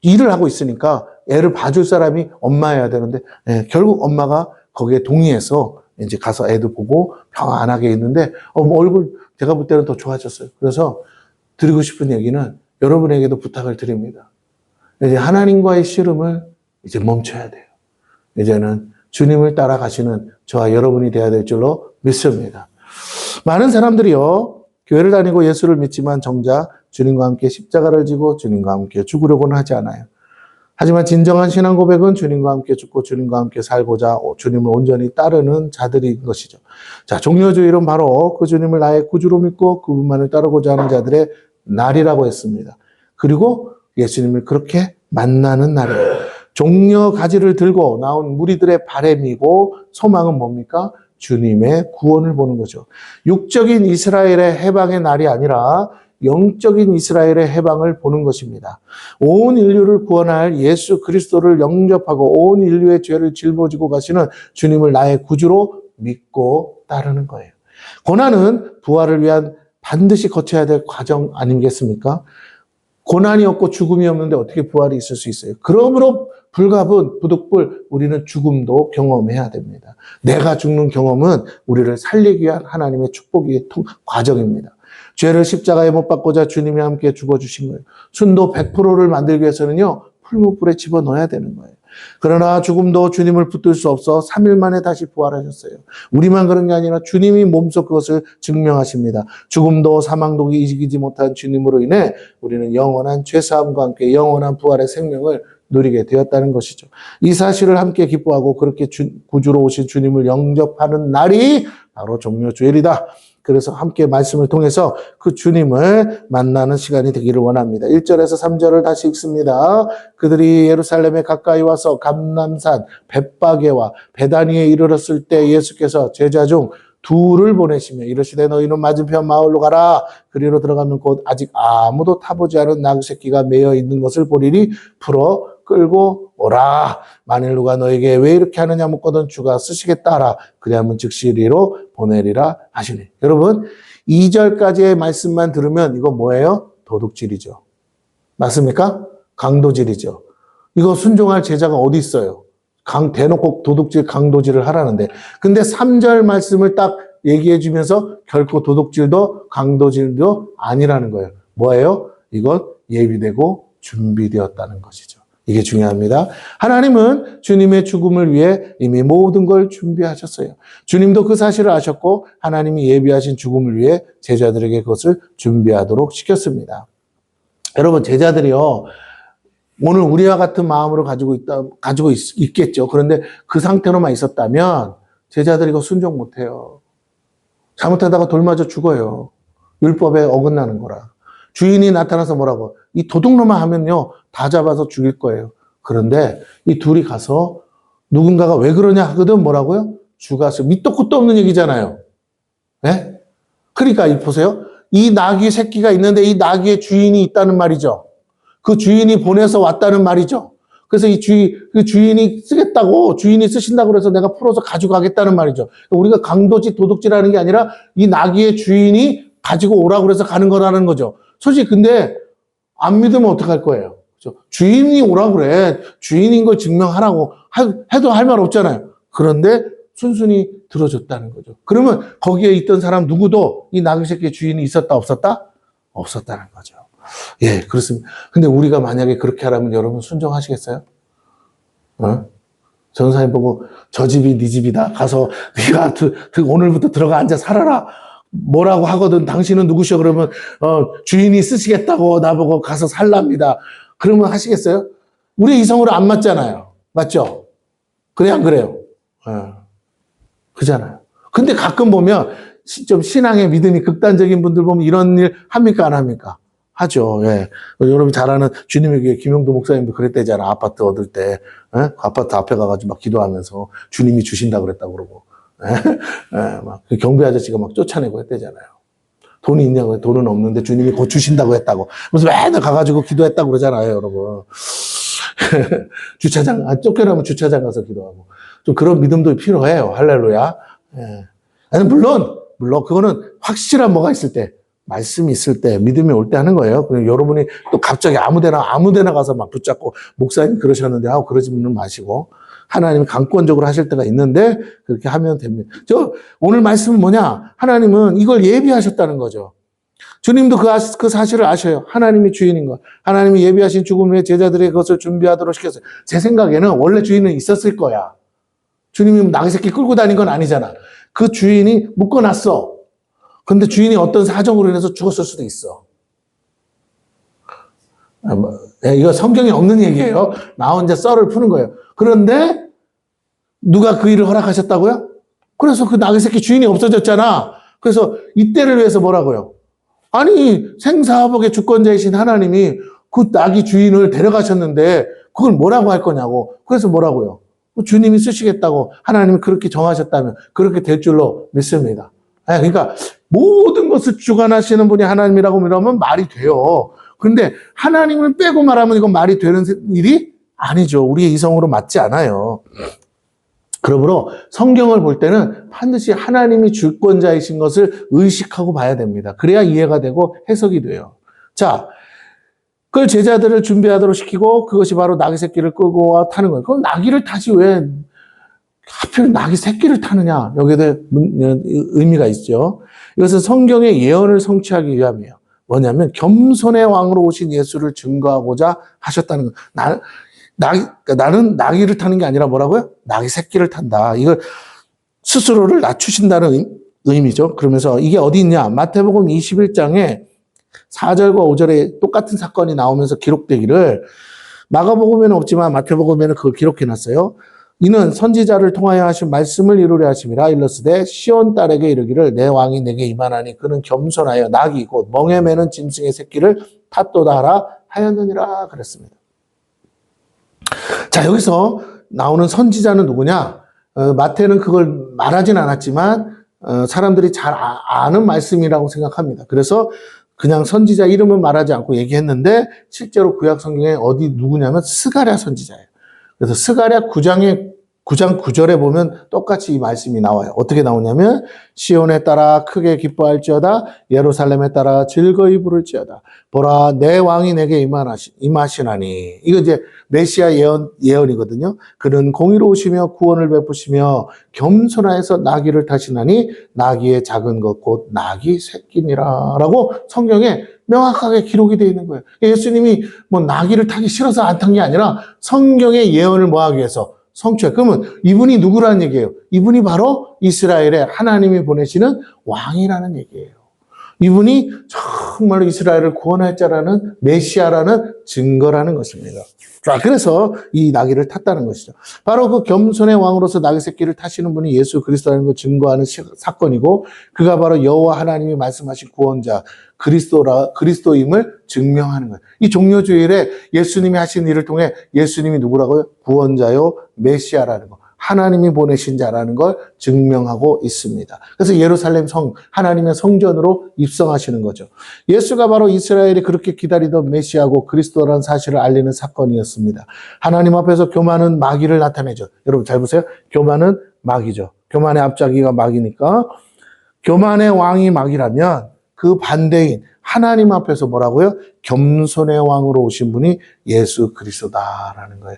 일을 하고 있으니까 애를 봐줄 사람이 엄마여야 되는데 결국 엄마가 거기에 동의해서 이제 가서 애도 보고 평안하게 있는데 뭐 얼굴 제가 볼 때는 더 좋아졌어요. 그래서 드리고 싶은 얘기는 여러분에게도 부탁을 드립니다. 이제 하나님과의 씨름을 이제 멈춰야 돼요. 이제는 주님을 따라가시는 저와 여러분이 되어야 될 줄로 믿습니다. 많은 사람들이요, 교회를 다니고 예수를 믿지만 정작 주님과 함께 십자가를 지고 주님과 함께 죽으려고는 하지 않아요. 하지만 진정한 신앙 고백은 주님과 함께 죽고 주님과 함께 살고자 주님을 온전히 따르는 자들인 것이죠. 자, 종려주일은 바로 그 주님을 나의 구주로 믿고 그분만을 따르고자 하는 자들의 날이라고 했습니다. 그리고 예수님을 그렇게 만나는 날이에요. 종려 가지를 들고 나온 무리들의 바람이고 소망은 뭡니까? 주님의 구원을 보는 거죠. 육적인 이스라엘의 해방의 날이 아니라 영적인 이스라엘의 해방을 보는 것입니다. 온 인류를 구원할 예수 그리스도를 영접하고 온 인류의 죄를 짊어지고 가시는 주님을 나의 구주로 믿고 따르는 거예요. 고난은 부활을 위한 반드시 거쳐야 될 과정 아니겠습니까? 고난이 없고 죽음이 없는데 어떻게 부활이 있을 수 있어요? 그러므로 불가분, 부득불 우리는 죽음도 경험해야 됩니다. 내가 죽는 경험은 우리를 살리기 위한 하나님의 축복의 과정입니다. 죄를 십자가에 못 박고자 주님이 함께 죽어주신 거예요. 순도 100%를 만들기 위해서는요, 풀무불에 집어넣어야 되는 거예요. 그러나 죽음도 주님을 붙들 수 없어 3일 만에 다시 부활하셨어요. 우리만 그런 게 아니라 주님이 몸소 그것을 증명하십니다. 죽음도 사망도 이기지 못한 주님으로 인해 우리는 영원한 죄사함과 함께 영원한 부활의 생명을 누리게 되었다는 것이죠. 이 사실을 함께 기뻐하고 그렇게 구주로 오신 주님을 영접하는 날이 바로 종료주일이다. 그래서 함께 말씀을 통해서 그 주님을 만나는 시간이 되기를 원합니다. 1절에서 3절을 다시 읽습니다. 그들이 예루살렘에 가까이 와서 감람산 벳바게와 베다니에 이르렀을 때 예수께서 제자 중 둘을 보내시며 이르시되 너희는 맞은편 마을로 가라. 그리로 들어가는 곳 아직 아무도 타보지 않은 나귀 새끼가 매여 있는 것을 보리니 풀어 끌고 오라. 만일 누가 너에게 왜 이렇게 하느냐 묻거든 주가 쓰시겠다 하라. 그리하면 즉시 이리로 보내리라 하시니. 여러분 2절까지의 말씀만 들으면 이거 뭐예요? 도둑질이죠. 맞습니까? 강도질이죠. 이거 순종할 제자가 어디 있어요? 대놓고 도둑질, 강도질을 하라는데. 근데 3절 말씀을 딱 얘기해 주면서 결코 도둑질도 강도질도 아니라는 거예요. 뭐예요? 이건 예비되고 준비되었다는 것이죠. 이게 중요합니다. 하나님은 주님의 죽음을 위해 이미 모든 걸 준비하셨어요. 주님도 그 사실을 아셨고 하나님이 예비하신 죽음을 위해 제자들에게 그것을 준비하도록 시켰습니다. 여러분 제자들이요. 오늘 우리와 같은 마음으로 가지고 있겠죠. 그런데 그 상태로만 있었다면 제자들이 이거 순종 못해요. 잘못하다가 돌 맞아 죽어요. 율법에 어긋나는 거라. 주인이 나타나서 뭐라고? 이 도둑놈만 하면요. 다 잡아서 죽일 거예요. 그런데 이 둘이 가서 누군가가 왜 그러냐 하거든 뭐라고요? 주가 밑도 끝도 없는 얘기잖아요. 네? 그러니까 보세요. 이 나귀 새끼가 있는데 이 나귀의 주인이 있다는 말이죠. 그 주인이 보내서 왔다는 말이죠. 그래서 그 주인이 쓰겠다고, 주인이 쓰신다고 그래서 내가 풀어서 가져가겠다는 말이죠. 우리가 강도질, 도둑질하는 게 아니라 이 나귀의 주인이 가지고 오라고 그래서 가는 거라는 거죠. 솔직히 근데 안 믿으면 어떡할 거예요? 그렇죠? 주인이 오라고 그래. 주인인 걸 증명하라고 해도 할 말 없잖아요. 그런데 순순히 들어줬다는 거죠. 그러면 거기에 있던 사람 누구도 이 나귀 새끼의 주인이 있었다 없었다? 없었다는 거죠. 예, 그렇습니다. 근데 우리가 만약에 그렇게 하라면 여러분 순종하시겠어요? 전사님 보고 저 집이 네 집이다. 가서 네가 오늘부터 들어가 앉아 살아라. 뭐라고 하거든. 당신은 누구셔? 그러면 주인이 쓰시겠다고 나보고 가서 살랍니다. 그러면 하시겠어요? 우리 이성으로 안 맞잖아요. 맞죠? 그래 안 그래요? 그잖아요. 근데 가끔 보면 좀 신앙의 믿음이 극단적인 분들 보면 이런 일 합니까 안 합니까? 하죠. 예. 여러분 잘 아는 주님의 교회 김용도 목사님도 그랬대잖아. 아파트 얻을 때. 아파트 앞에 가가지고 막 기도하면서 주님이 주신다 그랬다고 그러고. 막 경비 아저씨가 막 쫓아내고 했대잖아요. 돈이 있냐고, 돈은 없는데 주님이 곧 주신다고 했다고. 그래서 맨날 가가지고 기도했다고 그러잖아요, 여러분. 주차장, 쫓겨나면 주차장 가서 기도하고. 좀 그런 믿음도 필요해요. 할렐루야. 예. 물론, 그거는 확실한 뭐가 있을 때, 말씀이 있을 때, 믿음이 올 때 하는 거예요. 그냥 여러분이 또 갑자기 아무 데나 가서 막 붙잡고, 목사님 그러셨는데, 그러지는 마시고, 하나님이 강권적으로 하실 때가 있는데, 그렇게 하면 됩니다. 오늘 말씀은 뭐냐? 하나님은 이걸 예비하셨다는 거죠. 주님도 그 사실을 아셔요. 하나님이 주인인 것. 하나님이 예비하신 죽음 후에 제자들의 그것을 준비하도록 시켰어요. 제 생각에는 원래 주인은 있었을 거야. 주님이 나귀 새끼 끌고 다닌 건 아니잖아. 그 주인이 묶어놨어. 근데 주인이 어떤 사정으로 인해서 죽었을 수도 있어. 이거 성경에 없는 얘기예요. 나 혼자 썰을 푸는 거예요. 그런데 누가 그 일을 허락하셨다고요? 그래서 그 나귀 새끼 주인이 없어졌잖아. 그래서 이때를 위해서 뭐라고요? 아니 생사화복의 주권자이신 하나님이 그 나귀 주인을 데려가셨는데 그걸 뭐라고 할 거냐고. 그래서 뭐라고요? 주님이 쓰시겠다고 하나님이 그렇게 정하셨다면 그렇게 될 줄로 믿습니다. 그러니까 모든 것을 주관하시는 분이 하나님이라고 말하면 말이 돼요. 그런데 하나님을 빼고 말하면 이건 말이 되는 일이 아니죠. 우리의 이성으로 맞지 않아요. 그러므로 성경을 볼 때는 반드시 하나님이 주권자이신 것을 의식하고 봐야 됩니다. 그래야 이해가 되고 해석이 돼요. 자, 그걸 제자들을 준비하도록 시키고 그것이 바로 나귀 새끼를 끌고 타는 거예요. 그럼 나귀를 타지 왜 하필 나귀 새끼를 타느냐? 여기에 대해 의미가 있죠. 이것은 성경의 예언을 성취하기 위함이에요. 뭐냐면 겸손의 왕으로 오신 예수를 증거하고자 하셨다는 거예요. 나는 나귀를 타는 게 아니라 뭐라고요? 나귀 새끼를 탄다. 이걸 스스로를 낮추신다는 의미죠. 그러면서 이게 어디 있냐? 마태복음 21장에 4절과 5절에 똑같은 사건이 나오면서 기록되기를 마가복음에는 없지만 마태복음에는 그걸 기록해놨어요. 이는 선지자를 통하여 하신 말씀을 이루려 하심이라 일러스되 시온 딸에게 이르기를 내 왕이 내게 임하나니 그는 겸손하여 나귀 곧 멍에 매는 짐승의 새끼를 탔도다 하라 하였느니라 그랬습니다. 자, 여기서 나오는 선지자는 누구냐? 마태는 그걸 말하진 않았지만 사람들이 잘 아는 말씀이라고 생각합니다. 그래서 그냥 선지자 이름은 말하지 않고 얘기했는데 실제로 구약 성경에 어디 누구냐면 스가랴 선지자예요. 그래서 스가랴 9장 9절에 보면 똑같이 이 말씀이 나와요. 어떻게 나오냐면 시온에 따라 크게 기뻐할지어다 예루살렘에 따라 즐거이 부를지어다 보라 내 왕이 내게 임하시나니 이거 이제 메시아 예언이거든요. 그는 공의로우시며 구원을 베푸시며 겸손하여서 나귀를 타시나니 나귀의 작은 것 곧 나귀 새끼니라 라고 성경에 명확하게 기록이 되어 있는 거예요. 예수님이 뭐 나귀를 타기 싫어서 안 탄 게 아니라 성경의 예언을 뭐하기 위해서 성취해. 그러면 이분이 누구라는 얘기예요? 이분이 바로 이스라엘에 하나님이 보내시는 왕이라는 얘기예요. 이분이 정말로 이스라엘을 구원할 자라는 메시아라는 증거라는 것입니다. 자, 그래서 이 나귀를 탔다는 것이죠. 바로 그 겸손의 왕으로서 나귀 새끼를 타시는 분이 예수 그리스도라는 걸 증거하는 사건이고 그가 바로 여호와 하나님이 말씀하신 구원자 그리스도임을 증명하는 거예요. 이 종려주일에 예수님이 하신 일을 통해 예수님이 누구라고요? 구원자요 메시아라는 거. 하나님이 보내신 자라는 걸 증명하고 있습니다. 그래서 예루살렘 하나님의 성전으로 입성하시는 거죠. 예수가 바로 이스라엘이 그렇게 기다리던 메시아고 그리스도라는 사실을 알리는 사건이었습니다. 하나님 앞에서 교만은 마귀를 나타내죠. 여러분 잘 보세요. 교만은 마귀죠. 교만의 앞자기가 마귀니까 교만의 왕이 마귀라면 그 반대인 하나님 앞에서 뭐라고요? 겸손의 왕으로 오신 분이 예수 그리스도다라는 거예요.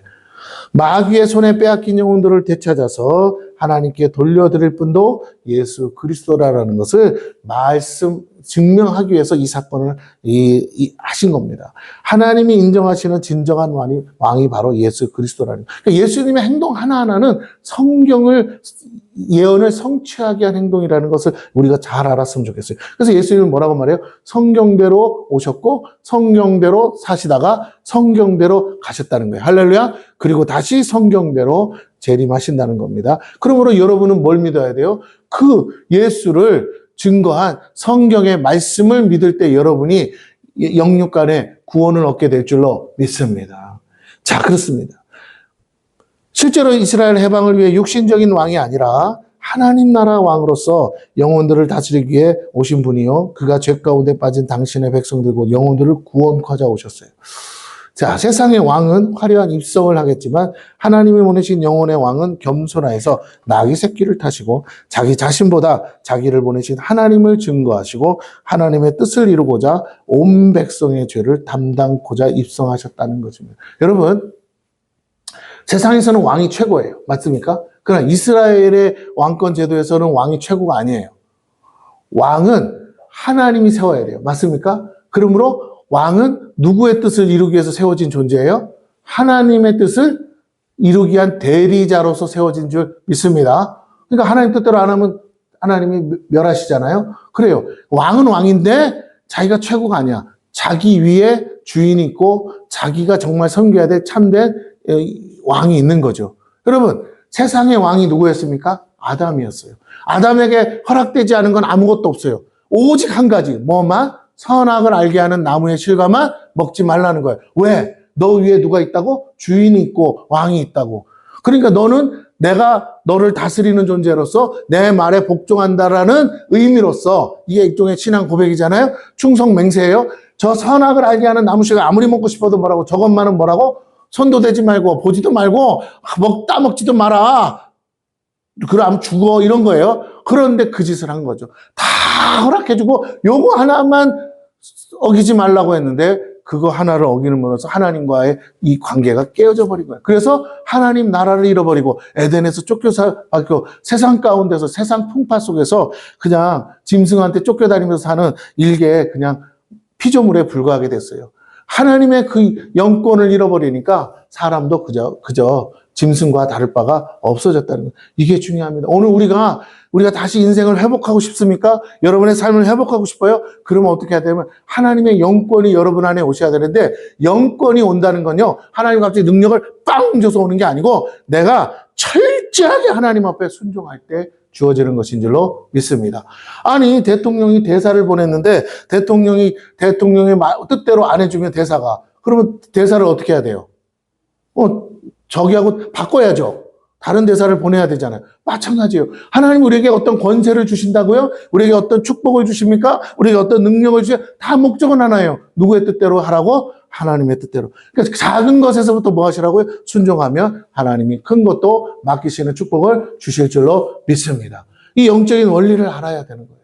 마귀의 손에 빼앗긴 영혼들을 되찾아서 하나님께 돌려드릴 분도 예수 그리스도라는 것을 증명하기 위해서 이 사건을 하신 겁니다. 하나님이 인정하시는 진정한 왕이 바로 예수 그리스도라는 거예요. 그러니까 예수님의 행동 하나하나는 성경을 예언을 성취하게 한 행동이라는 것을 우리가 잘 알았으면 좋겠어요. 그래서 예수님은 뭐라고 말해요? 성경대로 오셨고 성경대로 사시다가 성경대로 가셨다는 거예요. 할렐루야. 그리고 다시 성경대로 재림하신다는 겁니다. 그러므로 여러분은 뭘 믿어야 돼요? 그 예수를 증거한 성경의 말씀을 믿을 때 여러분이 영육간에 구원을 얻게 될 줄로 믿습니다. 자, 그렇습니다. 실제로 이스라엘 해방을 위해 육신적인 왕이 아니라 하나님 나라 왕으로서 영혼들을 다스리기 위해 오신 분이요. 그가 죄 가운데 빠진 당신의 백성들과 영혼들을 구원하자 오셨어요. 자, 세상의 왕은 화려한 입성을 하겠지만 하나님이 보내신 영혼의 왕은 겸손하여서 나귀 새끼를 타시고 자기 자신보다 자기를 보내신 하나님을 증거하시고 하나님의 뜻을 이루고자 온 백성의 죄를 담당고자 입성하셨다는 것입니다. 여러분, 세상에서는 왕이 최고예요. 맞습니까? 그러나 이스라엘의 왕권 제도에서는 왕이 최고가 아니에요. 왕은 하나님이 세워야 돼요. 맞습니까? 그러므로 왕은 누구의 뜻을 이루기 위해서 세워진 존재예요? 하나님의 뜻을 이루기 위한 대리자로서 세워진 줄 믿습니다. 그러니까 하나님 뜻대로 안 하면 하나님이 멸하시잖아요. 그래요. 왕은 왕인데 자기가 최고가 아니야. 자기 위에 주인이 있고 자기가 정말 섬겨야 될 참된 왕이 있는 거죠. 여러분, 세상의 왕이 누구였습니까? 아담이었어요. 아담에게 허락되지 않은 건 아무것도 없어요. 오직 한 가지, 뭐만? 선악을 알게 하는 나무의 실과만 먹지 말라는 거예요. 왜? 너 위에 누가 있다고? 주인이 있고 왕이 있다고. 그러니까 너는 내가 너를 다스리는 존재로서 내 말에 복종한다라는 의미로서 이게 일종의 신앙 고백이잖아요. 충성 맹세예요. 저 선악을 알게 하는 나무 실과 아무리 먹고 싶어도 뭐라고? 저것만은 뭐라고? 손도 대지 말고 보지도 말고 먹다 먹지도 마라. 그럼 죽어 이런 거예요. 그런데 그 짓을 한 거죠. 다 허락해주고 요거 하나만 어기지 말라고 했는데 그거 하나를 어기는으로써 하나님과의 이 관계가 깨어져 버린 거예요. 그래서 하나님 나라를 잃어버리고 에덴에서 쫓겨서 세상 가운데서 세상 풍파 속에서 그냥 짐승한테 쫓겨다니면서 사는 일개 그냥 피조물에 불과하게 됐어요. 하나님의 그 영권을 잃어버리니까 사람도 그저 짐승과 다를 바가 없어졌다는 거예요. 이게 중요합니다. 오늘 우리가 다시 인생을 회복하고 싶습니까? 여러분의 삶을 회복하고 싶어요? 그러면 어떻게 해야 되냐면 하나님의 영권이 여러분 안에 오셔야 되는데 영권이 온다는 건요. 하나님 갑자기 능력을 빵 줘서 오는 게 아니고 내가 철저하게 하나님 앞에 순종할 때 주어지는 것인 줄로 믿습니다. 아니 대통령이 대사를 보냈는데 대통령의 뜻대로 안 해주면 대사가 그러면 대사를 어떻게 해야 돼요? 저기하고 바꿔야죠. 다른 대사를 보내야 되잖아요. 마찬가지예요. 하나님 우리에게 어떤 권세를 주신다고요? 우리에게 어떤 축복을 주십니까? 우리에게 어떤 능력을 다 목적은 하나예요. 누구의 뜻대로 하라고? 하나님의 뜻대로. 그러니까 작은 것에서부터 뭐 하시라고요? 순종하면 하나님이 큰 것도 맡기시는 축복을 주실 줄로 믿습니다. 이 영적인 원리를 알아야 되는 거예요.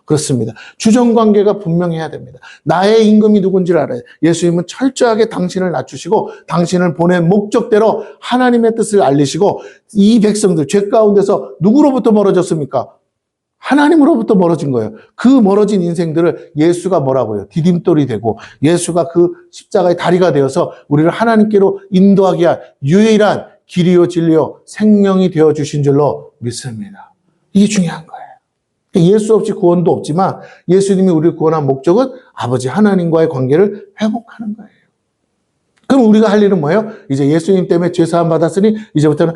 그렇습니다. 주정관계가 분명해야 됩니다. 나의 임금이 누군지를 알아요. 예수님은 철저하게 당신을 낮추시고 당신을 보낸 목적대로 하나님의 뜻을 알리시고 이 백성들 죄 가운데서 누구로부터 멀어졌습니까? 하나님으로부터 멀어진 거예요. 그 멀어진 인생들을 예수가 뭐라고요? 디딤돌이 되고 예수가 그 십자가의 다리가 되어서 우리를 하나님께로 인도하게 할 유일한 길이요 진리요 생명이 되어주신 줄로 믿습니다. 이게 중요한 거예요. 예수 없이 구원도 없지만 예수님이 우리를 구원한 목적은 아버지 하나님과의 관계를 회복하는 거예요. 그럼 우리가 할 일은 뭐예요? 이제 예수님 때문에 죄사함 받았으니 이제부터는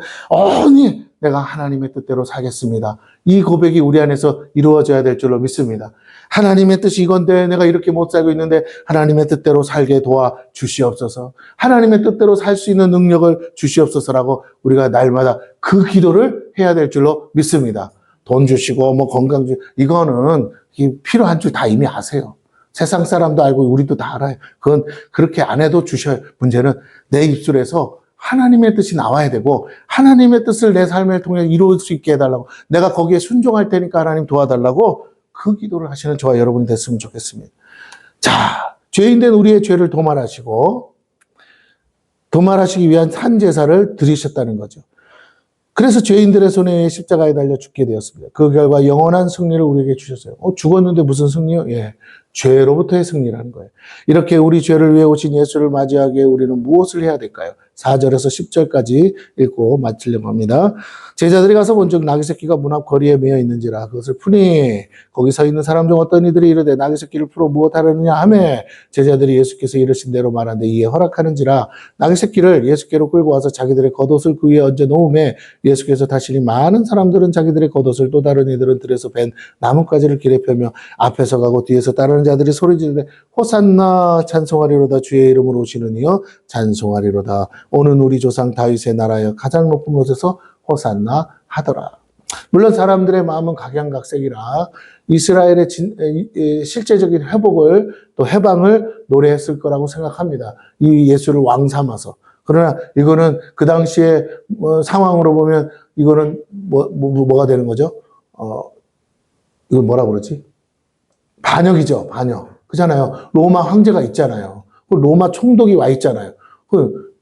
내가 하나님의 뜻대로 살겠습니다. 이 고백이 우리 안에서 이루어져야 될 줄로 믿습니다. 하나님의 뜻이 이건데 내가 이렇게 못 살고 있는데 하나님의 뜻대로 살게 도와 주시옵소서. 하나님의 뜻대로 살 수 있는 능력을 주시옵소서라고 우리가 날마다 그 기도를 해야 될 줄로 믿습니다. 돈 주시고 건강 주시고 이거는 필요한 줄 다 이미 아세요. 세상 사람도 알고 우리도 다 알아요. 그건 그렇게 안 해도 주셔요. 문제는 내 입술에서 하나님의 뜻이 나와야 되고 하나님의 뜻을 내 삶을 통해 이루어질 수 있게 해달라고 내가 거기에 순종할 테니까 하나님 도와달라고 그 기도를 하시는 저와 여러분이 됐으면 좋겠습니다. 자, 죄인된 우리의 죄를 도말하시기 위한 산 제사를 드리셨다는 거죠. 그래서 죄인들의 손에 십자가에 달려 죽게 되었습니다. 그 결과 영원한 승리를 우리에게 주셨어요. 죽었는데 무슨 승리요? 예, 죄로부터의 승리라는 거예요. 이렇게 우리 죄를 위해 오신 예수를 맞이하기에 우리는 무엇을 해야 될까요? 4절에서 10절까지 읽고 마치려고 합니다. 제자들이 가서 본즉 나귀 새끼가 문 앞 거리에 매여 있는지라 그것을 푸니 거기 서 있는 사람 중 어떤 이들이 이르되 나귀 새끼를 풀어 무엇하려느냐 하매 제자들이 예수께서 이르신 대로 말하는데 이에 허락하는지라 나귀 새끼를 예수께로 끌고 와서 자기들의 겉옷을 그 위에 얹어 놓음에 예수께서 다시니 많은 사람들은 자기들의 겉옷을 또 다른 이들은 들에서 벤 나뭇가지를 길에 펴며 앞에서 가고 뒤에서 따르는 자들이 소리지르되 호산나 찬송하리로다 주의 이름으로 오시는 이여 찬송하리로다 오는 우리 조상 다윗의 나라여 가장 높은 곳에서 호산나 하더라. 물론 사람들의 마음은 각양각색이라 이스라엘의 실제적인 회복을 또 해방을 노래했을 거라고 생각합니다. 이 예수를 왕 삼아서. 그러나 이거는 그 당시의 상황으로 보면 이거는 뭐가 되는 거죠? 이거 뭐라 그러지? 반역이죠, 반역. 그잖아요. 로마 황제가 있잖아요. 로마 총독이 와 있잖아요.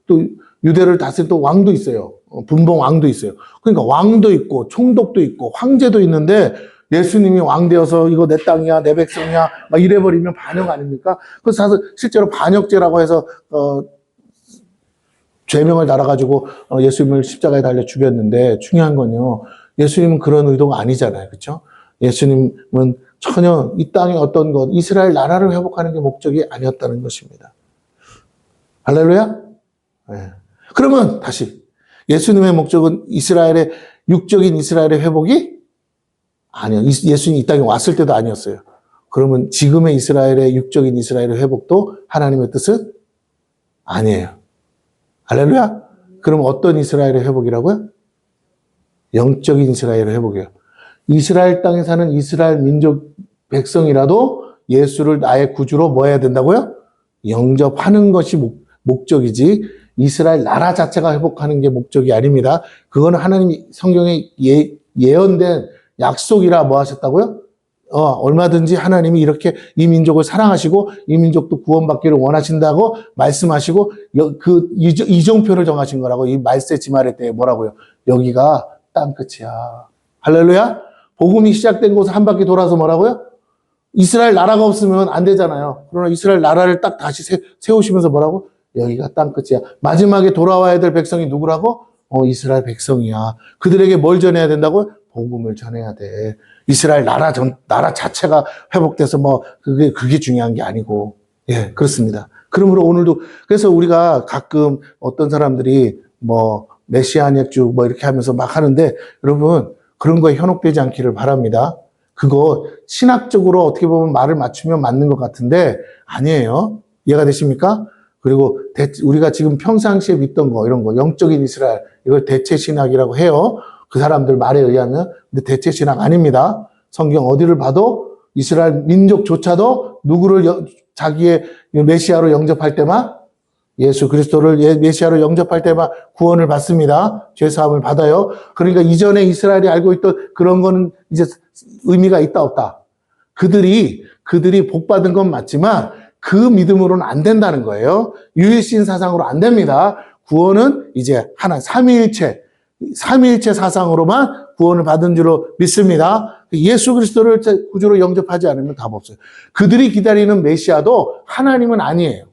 또 유대를 다스릴 또 왕도 있어요. 분봉 왕도 있어요. 그러니까 왕도 있고 총독도 있고 황제도 있는데 예수님이 왕 되어서 이거 내 땅이야, 내 백성이야 막 이래버리면 반역 아닙니까? 그래서 실제로 반역죄라고 해서 죄명을 달아가지고 예수님을 십자가에 달려 죽였는데 중요한 건요. 예수님은 그런 의도가 아니잖아요. 그렇죠? 예수님은 전혀 이 땅의 어떤 것, 이스라엘 나라를 회복하는 게 목적이 아니었다는 것입니다. 할렐루야? 네. 그러면 다시 예수님의 목적은 육적인 이스라엘의 회복이 아니요. 예수님이 이 땅에 왔을 때도 아니었어요. 그러면 지금의 이스라엘의 육적인 이스라엘의 회복도 하나님의 뜻은 아니에요. 할렐루야? 그럼 어떤 이스라엘의 회복이라고요? 영적인 이스라엘의 회복이에요. 이스라엘 땅에 사는 이스라엘 민족 백성이라도 예수를 나의 구주로 뭐 해야 된다고요? 영접하는 것이 목적이지 이스라엘 나라 자체가 회복하는 게 목적이 아닙니다. 그거는 하나님이 성경에 예언된 약속이라 뭐 하셨다고요? 얼마든지 하나님이 이렇게 이 민족을 사랑하시고 이 민족도 구원받기를 원하신다고 말씀하시고 그 이정표를 정하신 거라고. 이 말세 지말의 때에 뭐라고요? 여기가 땅끝이야. 할렐루야. 복음이 시작된 곳을 한 바퀴 돌아서 뭐라고요? 이스라엘 나라가 없으면 안 되잖아요. 그러나 이스라엘 나라를 딱 다시 세우시면서 뭐라고? 여기가 땅끝이야. 마지막에 돌아와야 될 백성이 누구라고? 이스라엘 백성이야. 그들에게 뭘 전해야 된다고? 복음을 전해야 돼. 이스라엘 나라 자체가 회복돼서 그게 중요한 게 아니고. 예, 그렇습니다. 그러므로 오늘도, 그래서 우리가 가끔 어떤 사람들이 메시아닉주 이렇게 하면서 막 하는데, 여러분, 그런 거에 현혹되지 않기를 바랍니다. 그거 신학적으로 어떻게 보면 말을 맞추면 맞는 것 같은데, 아니에요. 이해가 되십니까? 그리고 우리가 지금 평상시에 믿던 거, 이런 거, 영적인 이스라엘, 이걸 대체 신학이라고 해요. 그 사람들 말에 의하면. 근데 대체 신학 아닙니다. 성경 어디를 봐도 이스라엘 민족조차도 누구를 자기의 메시아로 영접할 때만, 예수 그리스도를 메시아로 영접할 때만 구원을 받습니다. 죄사함을 받아요. 그러니까 이전에 이스라엘이 알고 있던 그런 거는 이제 의미가 있다 없다. 그들이 복 받은 건 맞지만 그 믿음으로는 안 된다는 거예요. 유일신 사상으로 안 됩니다. 구원은 이제 하나 삼위일체 사상으로만 구원을 받은 줄로 믿습니다. 예수 그리스도를 구주로 영접하지 않으면 답 없어요. 그들이 기다리는 메시아도 하나님은 아니에요.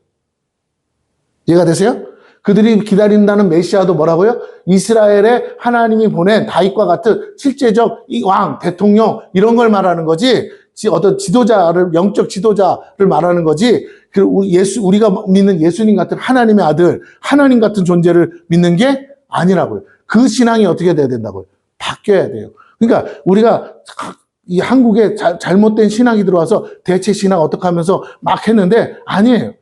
이해가 되세요? 그들이 기다린다는 메시아도 뭐라고요? 이스라엘에 하나님이 보낸 다윗과 같은 실제적 이 왕, 대통령 이런 걸 말하는 거지, 어떤 영적 지도자를 말하는 거지, 우리가 믿는 예수님 같은 하나님의 아들, 하나님 같은 존재를 믿는 게 아니라고요. 그 신앙이 어떻게 돼야 된다고요? 바뀌어야 돼요. 그러니까 우리가 이 한국에 잘못된 신앙이 들어와서 대체 신앙 어떻게 하면서 막 했는데 아니에요.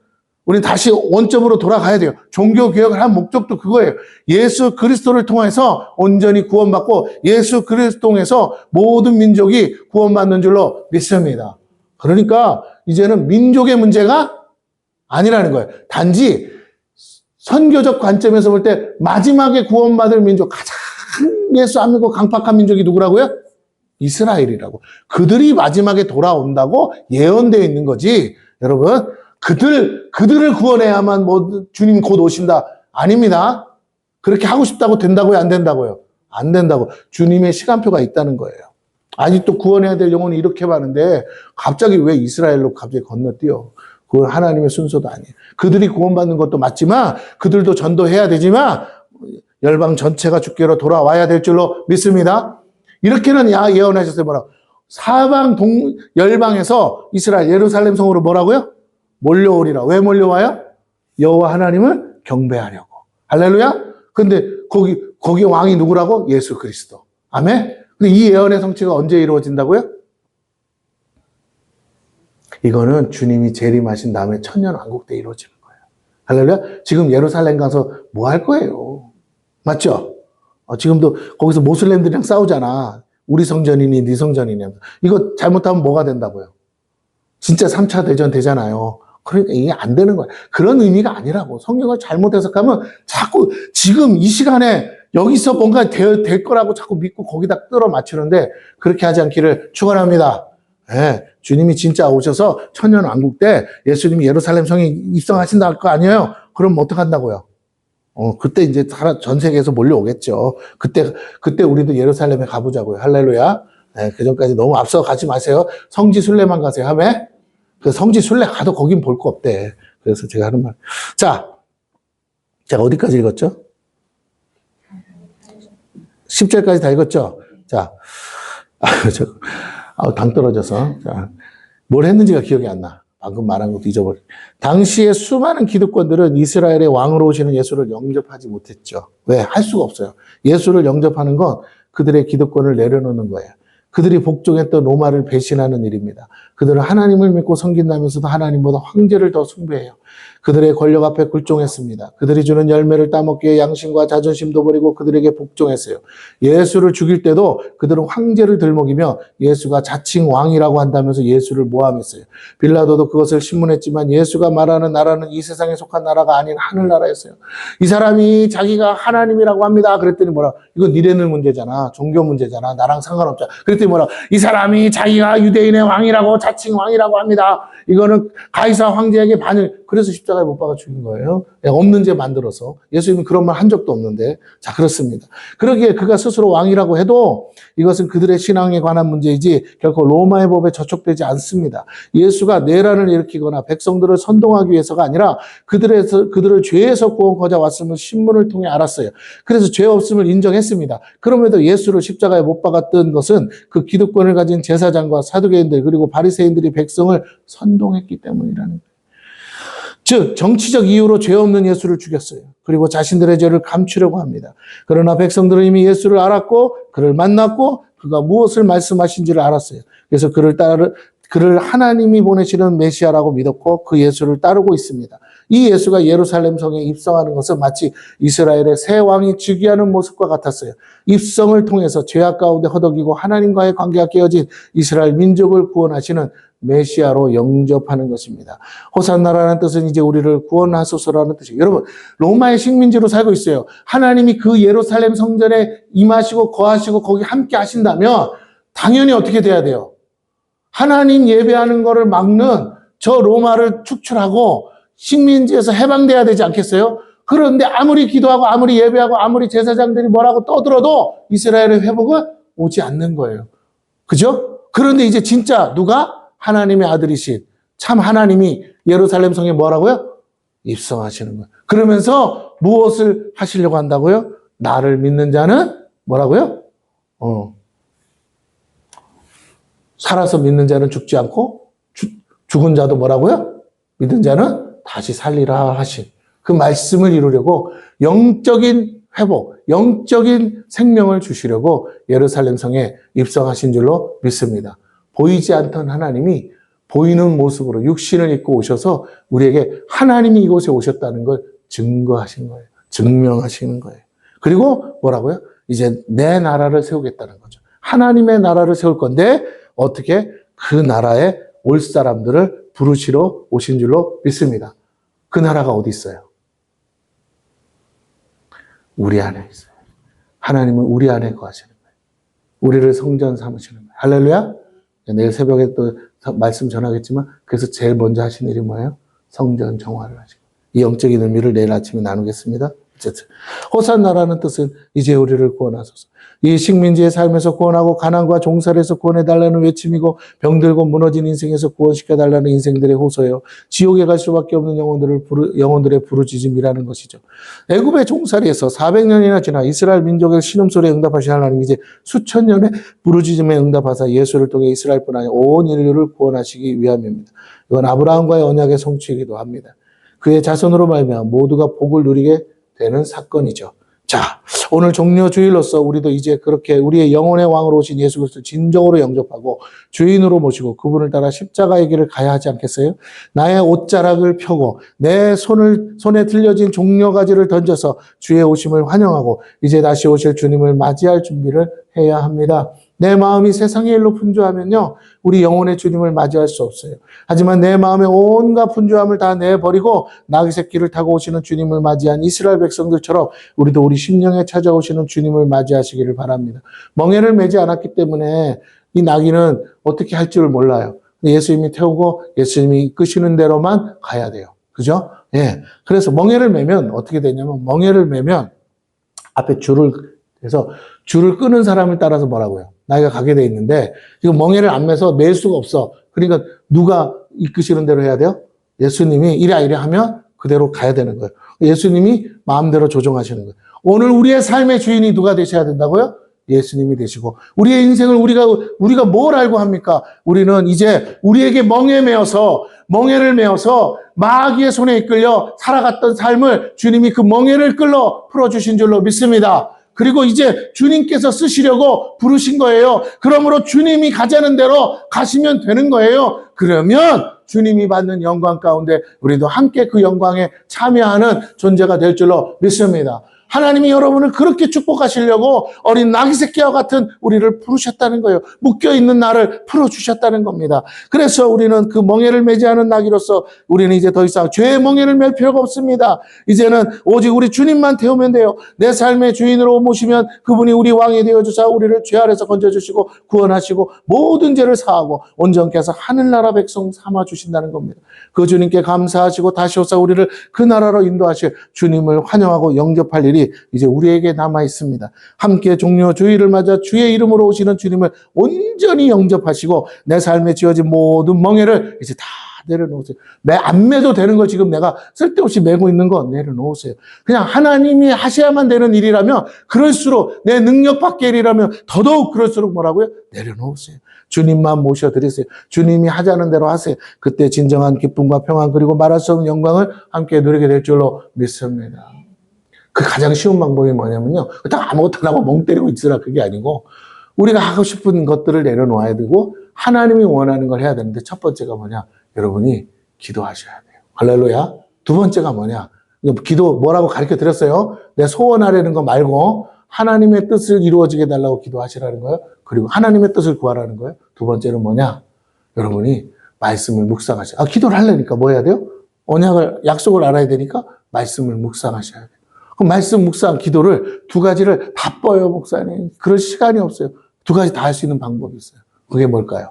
우리는 다시 원점으로 돌아가야 돼요. 종교 개혁을 한 목적도 그거예요. 예수 그리스도를 통해서 온전히 구원받고 예수 그리스도 통해서 모든 민족이 구원받는 줄로 믿습니다. 그러니까 이제는 민족의 문제가 아니라는 거예요. 단지 선교적 관점에서 볼 때 마지막에 구원받을 민족, 가장 예수 안 믿고 강팍한 민족이 누구라고요? 이스라엘이라고. 그들이 마지막에 돌아온다고 예언되어 있는 거지. 여러분, 그들을 구원해야만 주님 곧 오신다. 아닙니다. 그렇게 하고 싶다고 된다고요? 안 된다고요? 안 된다고. 주님의 시간표가 있다는 거예요. 아직도 구원해야 될 영혼이 이렇게 많은데 갑자기 왜 이스라엘로 갑자기 건너뛰어? 그건 하나님의 순서도 아니에요. 그들이 구원받는 것도 맞지만 그들도 전도해야 되지만 열방 전체가 주께로 돌아와야 될 줄로 믿습니다. 이렇게는 예언하셨어요. 뭐라고? 사방 열방에서 이스라엘 예루살렘 성으로 뭐라고요? 몰려오리라. 왜 몰려와요? 여호와 하나님을 경배하려고. 할렐루야. 근데 거기 왕이 누구라고? 예수 그리스도. 아멘. 근데 이 예언의 성취가 언제 이루어진다고요? 이거는 주님이 재림하신 다음에 천년왕국 때 이루어지는 거예요. 할렐루야. 지금 예루살렘 가서 뭐 할 거예요? 맞죠? 지금도 거기서 모슬렘들이랑 싸우잖아. 우리 성전이니 네 성전이니. 이거 잘못하면 뭐가 된다고요? 진짜 3차 대전 되잖아요. 그러니까 이게 안 되는 거야. 그런 의미가 아니라고. 성경을 잘못 해석하면 자꾸 지금 이 시간에 여기서 뭔가 될 거라고 자꾸 믿고 거기다 끌어 맞추는데 그렇게 하지 않기를 축원합니다. 네, 주님이 진짜 오셔서 천년왕국 때 예수님이 예루살렘 성에 입성하신다 거 아니에요? 그럼 어떡한다고요? 그때 이제 전 세계에서 몰려오겠죠. 그때 우리도 예루살렘에 가보자고요. 할렐루야. 네, 그 전까지 너무 앞서 가지 마세요. 성지 순례만 가세요. 하면 그 성지 순례 가도 거긴 볼 거 없대. 그래서 제가 하는 말. 자, 제가 어디까지 읽었죠? 10절까지 다 읽었죠? 자, 당 떨어져서. 자, 뭘 했는지가 기억이 안 나. 방금 말한 것도 잊어버려. 당시에 수많은 기득권들은 이스라엘의 왕으로 오시는 예수를 영접하지 못했죠. 왜? 할 수가 없어요. 예수를 영접하는 건 그들의 기득권을 내려놓는 거예요. 그들이 복종했던 로마를 배신하는 일입니다. 그들은 하나님을 믿고 섬긴다면서도 하나님보다 황제를 더 숭배해요. 그들의 권력 앞에 굴종했습니다. 그들이 주는 열매를 따먹기에 양심과 자존심도 버리고 그들에게 복종했어요. 예수를 죽일 때도 그들은 황제를 들먹이며 예수가 자칭 왕이라고 한다면서 예수를 모함했어요. 빌라도도 그것을 신문했지만 예수가 말하는 나라는 이 세상에 속한 나라가 아닌 하늘나라였어요. 이 사람이 자기가 하나님이라고 합니다. 그랬더니 뭐라? 이건 니네들 문제잖아. 종교 문제잖아. 나랑 상관없잖아. 그랬더니 뭐라? 이 사람이 자기가 유대인의 왕이라고 자칭 왕이라고 합니다. 이거는 가이사 황제에게 반을, 그래서 십자가에 못 박아 죽인 거예요. 없는 죄 만들어서. 예수님은 그런 말 한 적도 없는데. 자, 그렇습니다. 그러기에 그가 스스로 왕이라고 해도 이것은 그들의 신앙에 관한 문제이지 결코 로마의 법에 저촉되지 않습니다. 예수가 내란을 일으키거나 백성들을 선동하기 위해서가 아니라 그들을 죄에서 구원하고자 왔음을 신문을 통해 알았어요. 그래서 죄 없음을 인정했습니다. 그럼에도 예수를 십자가에 못 박았던 것은 그 기득권을 가진 제사장과 사두개인들 그리고 바리새인들이 백성을 선동했기 때문이라는 거예요. 즉 정치적 이유로 죄 없는 예수를 죽였어요. 그리고 자신들의 죄를 감추려고 합니다. 그러나 백성들은 이미 예수를 알았고 그를 만났고 그가 무엇을 말씀하신지를 알았어요. 그래서 그를 하나님이 보내시는 메시아라고 믿었고 그 예수를 따르고 있습니다. 이 예수가 예루살렘 성에 입성하는 것은 마치 이스라엘의 새 왕이 즉위하는 모습과 같았어요. 입성을 통해서 죄악 가운데 허덕이고 하나님과의 관계가 깨어진 이스라엘 민족을 구원하시는 메시아로 영접하는 것입니다. 호산나라는 뜻은 이제 우리를 구원하소서라는 뜻이에요. 여러분, 로마의 식민지로 살고 있어요. 하나님이 그 예루살렘 성전에 임하시고 거하시고 거기 함께 하신다면 당연히 어떻게 돼야 돼요? 하나님 예배하는 것을 막는 저 로마를 축출하고 식민지에서 해방돼야 되지 않겠어요? 그런데 아무리 기도하고 아무리 예배하고 아무리 제사장들이 뭐라고 떠들어도 이스라엘의 회복은 오지 않는 거예요. 그죠? 그런데 이제 진짜 누가? 하나님의 아들이신 참 하나님이 예루살렘 성에 뭐라고요? 입성하시는 거예요. 그러면서 무엇을 하시려고 한다고요? 나를 믿는 자는 뭐라고요? 살아서 믿는 자는 죽지 않고 죽은 자도 뭐라고요? 믿는 자는 다시 살리라 하신 그 말씀을 이루려고 영적인 회복, 영적인 생명을 주시려고 예루살렘 성에 입성하신 줄로 믿습니다. 보이지 않던 하나님이 보이는 모습으로 육신을 입고 오셔서 우리에게 하나님이 이곳에 오셨다는 걸 증거하신 거예요. 증명하시는 거예요. 그리고 뭐라고요? 이제 내 나라를 세우겠다는 거죠. 하나님의 나라를 세울 건데 어떻게 그 나라에 올 사람들을 부르시러 오신 줄로 믿습니다. 그 나라가 어디 있어요? 우리 안에 있어요. 하나님은 우리 안에 거하시는 거예요. 우리를 성전 삼으시는 거예요. 할렐루야. 내일 새벽에 또 말씀 전하겠지만 그래서 제일 먼저 하신 일이 뭐예요? 성전 정화를 하시고 이 영적인 의미를 내일 아침에 나누겠습니다. 어쨌든 호산나라는 뜻은 이제 우리를 구원하소서. 이 식민지의 삶에서 구원하고 가난과 종살에서 구원해달라는 외침이고 병들고 무너진 인생에서 구원시켜달라는 인생들의 호소예요. 지옥에 갈 수밖에 없는 영혼들의 부르짖음이라는 것이죠. 애굽의 종살이에서 400년이나 지나 이스라엘 민족의 신음소리에 응답하신 하나님이 이제 수천 년의 부르짖음에 응답하사 예수를 통해 이스라엘뿐 아니라 온 인류를 구원하시기 위함입니다. 이건 아브라함과의 언약의 성취이기도 합니다. 그의 자손으로 말미암아 모두가 복을 누리게 되는 사건이죠. 자, 오늘 종려 주일로서 우리도 이제 그렇게 우리의 영혼의 왕으로 오신 예수 그리스도를 진정으로 영접하고 주인으로 모시고 그분을 따라 십자가의 길을 가야 하지 않겠어요? 나의 옷자락을 펴고 내 손에 들려진 종려가지를 던져서 주의 오심을 환영하고 이제 다시 오실 주님을 맞이할 준비를 해야 합니다. 내 마음이 세상의 일로 분주하면요, 우리 영혼의 주님을 맞이할 수 없어요. 하지만 내 마음의 온갖 분주함을 다 내버리고 나귀 새끼를 타고 오시는 주님을 맞이한 이스라엘 백성들처럼 우리도 우리 심령에 찾아오시는 주님을 맞이하시기를 바랍니다. 멍에를 매지 않았기 때문에 이 나귀는 어떻게 할 줄을 몰라요. 예수님이 태우고 예수님이 이끄시는 대로만 가야 돼요. 그죠? 예. 그래서 멍에를 매면 어떻게 되냐면 멍에를 매면 앞에 줄을 끄는 사람을 따라서 뭐라고요? 나이가 가게 돼 있는데 지금 멍에를 안 매서 맬 수가 없어. 그러니까 누가 이끄시는 대로 해야 돼요? 예수님이 이래 하면 그대로 가야 되는 거예요. 예수님이 마음대로 조정하시는 거예요. 오늘 우리의 삶의 주인이 누가 되셔야 된다고요? 예수님이 되시고 우리의 인생을 우리가 뭘 알고 합니까? 우리는 이제 우리에게 멍에를 메어서 마귀의 손에 이끌려 살아갔던 삶을 주님이 그 멍에를 끌어 풀어주신 줄로 믿습니다. 그리고 이제 주님께서 쓰시려고 부르신 거예요. 그러므로 주님이 가자는 대로 가시면 되는 거예요. 그러면 주님이 받는 영광 가운데 우리도 함께 그 영광에 참여하는 존재가 될 줄로 믿습니다. 하나님이 여러분을 그렇게 축복하시려고 어린 나귀 새끼와 같은 우리를 부르셨다는 거예요. 묶여있는 나를 풀어주셨다는 겁니다. 그래서 우리는 그 멍에를 매지 않은 나귀로서 우리는 이제 더 이상 죄의 멍에를 맬 필요가 없습니다. 이제는 오직 우리 주님만 태우면 돼요. 내 삶의 주인으로 모시면 그분이 우리 왕이 되어주사 우리를 죄 아래서 건져주시고 구원하시고 모든 죄를 사하고 온전케 해서 하늘나라 백성 삼아주신다는 겁니다. 그 주님께 감사하시고 다시 오사 우리를 그 나라로 인도하실 주님을 환영하고 영접할 일이 이제 우리에게 남아 있습니다. 함께 종료 주일을 맞아 주의 이름으로 오시는 주님을 온전히 영접하시고 내 삶에 지어진 모든 멍에를 이제 다 내려놓으세요. 안 매도 되는 걸 지금 내가 쓸데없이 메고 있는 거 내려놓으세요. 그냥 하나님이 하셔야만 되는 일이라면 그럴수록 내 능력 밖의 일이라면 더더욱 그럴수록 뭐라고요? 내려놓으세요. 주님만 모셔드리세요. 주님이 하자는 대로 하세요. 그때 진정한 기쁨과 평안 그리고 말할 수 없는 영광을 함께 누리게 될 줄로 믿습니다. 그 가장 쉬운 방법이 뭐냐면요. 딱 아무것도 안 하고 멍 때리고 있으라 그게 아니고 우리가 하고 싶은 것들을 내려놓아야 되고 하나님이 원하는 걸 해야 되는데 첫 번째가 뭐냐? 여러분이 기도하셔야 돼요. 할렐루야. 두 번째가 뭐냐? 기도 뭐라고 가르쳐 드렸어요? 내 소원하려는 거 말고 하나님의 뜻을 이루어지게 해달라고 기도하시라는 거예요. 그리고 하나님의 뜻을 구하라는 거예요. 두 번째는 뭐냐? 여러분이 말씀을 묵상하셔야 돼요. 기도를 하려니까 뭐 해야 돼요? 약속을 알아야 되니까 말씀을 묵상하셔야 돼요. 그럼 말씀 묵상 기도를 두 가지를 바빠요, 목사님. 그럴 시간이 없어요. 두 가지 다 할 수 있는 방법이 있어요. 그게 뭘까요?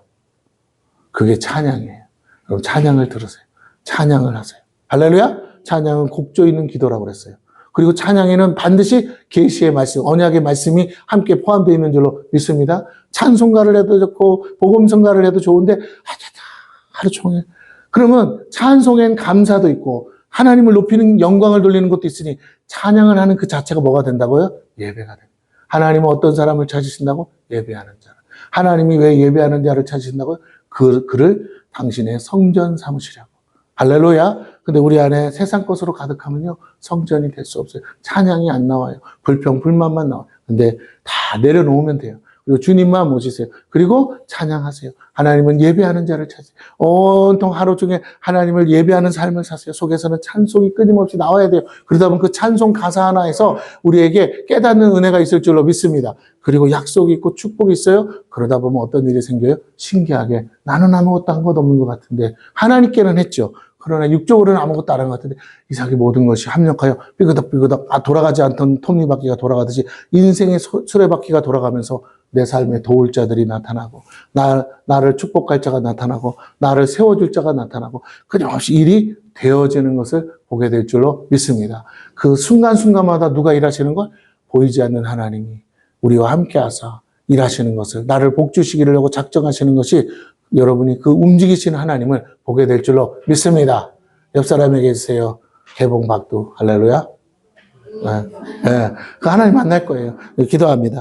그게 찬양이에요. 그럼 찬양을 들으세요. 찬양을 하세요. 할렐루야? 찬양은 곡조 있는 기도라고 그랬어요. 그리고 찬양에는 반드시 계시의 말씀, 언약의 말씀이 함께 포함되어 있는 줄로 믿습니다. 찬송가를 해도 좋고 복음성가를 해도 좋은데 하루 종일. 그러면 찬송엔 감사도 있고 하나님을 높이는 영광을 돌리는 것도 있으니 찬양을 하는 그 자체가 뭐가 된다고요? 예배가 됩니다. 하나님은 어떤 사람을 찾으신다고? 예배하는 자를. 하나님이 왜 예배하는 자를 찾으신다고요? 그를 당신의 성전 삼으시라고. 할렐루야. 근데 우리 안에 세상 것으로 가득하면요. 성전이 될 수 없어요. 찬양이 안 나와요. 불평, 불만만 나와요. 근데 다 내려놓으면 돼요. 그리고 주님만 모시세요. 그리고 찬양하세요. 하나님은 예배하는 자를 찾으세요. 온통 하루 중에 하나님을 예배하는 삶을 사세요. 속에서는 찬송이 끊임없이 나와야 돼요. 그러다 보면 그 찬송 가사 하나에서 우리에게 깨닫는 은혜가 있을 줄로 믿습니다. 그리고 약속이 있고 축복이 있어요. 그러다 보면 어떤 일이 생겨요? 신기하게 나는 아무것도 한 것 없는 것 같은데 하나님께는 했죠. 그러나 육적으로는 아무것도 안 한 것 같은데 이삭이 모든 것이 합력하여 삐그덕삐그덕 돌아가지 않던 톱니바퀴가 돌아가듯이 인생의 수레바퀴가 돌아가면서 내 삶에 도울 자들이 나타나고 나를 축복할 자가 나타나고 나를 세워줄 자가 나타나고 끊임없이 일이 되어지는 것을 보게 될 줄로 믿습니다. 그 순간순간마다 누가 일하시는 걸? 보이지 않는 하나님이 우리와 함께 하사 일하시는 것을 나를 복주시기를 하고 작정하시는 것이 여러분이 그 움직이시는 하나님을 보게 될 줄로 믿습니다. 옆 사람에게 해주세요. 개봉박두. 할렐루야. 네. 네. 그 하나님 만날 거예요. 기도합니다.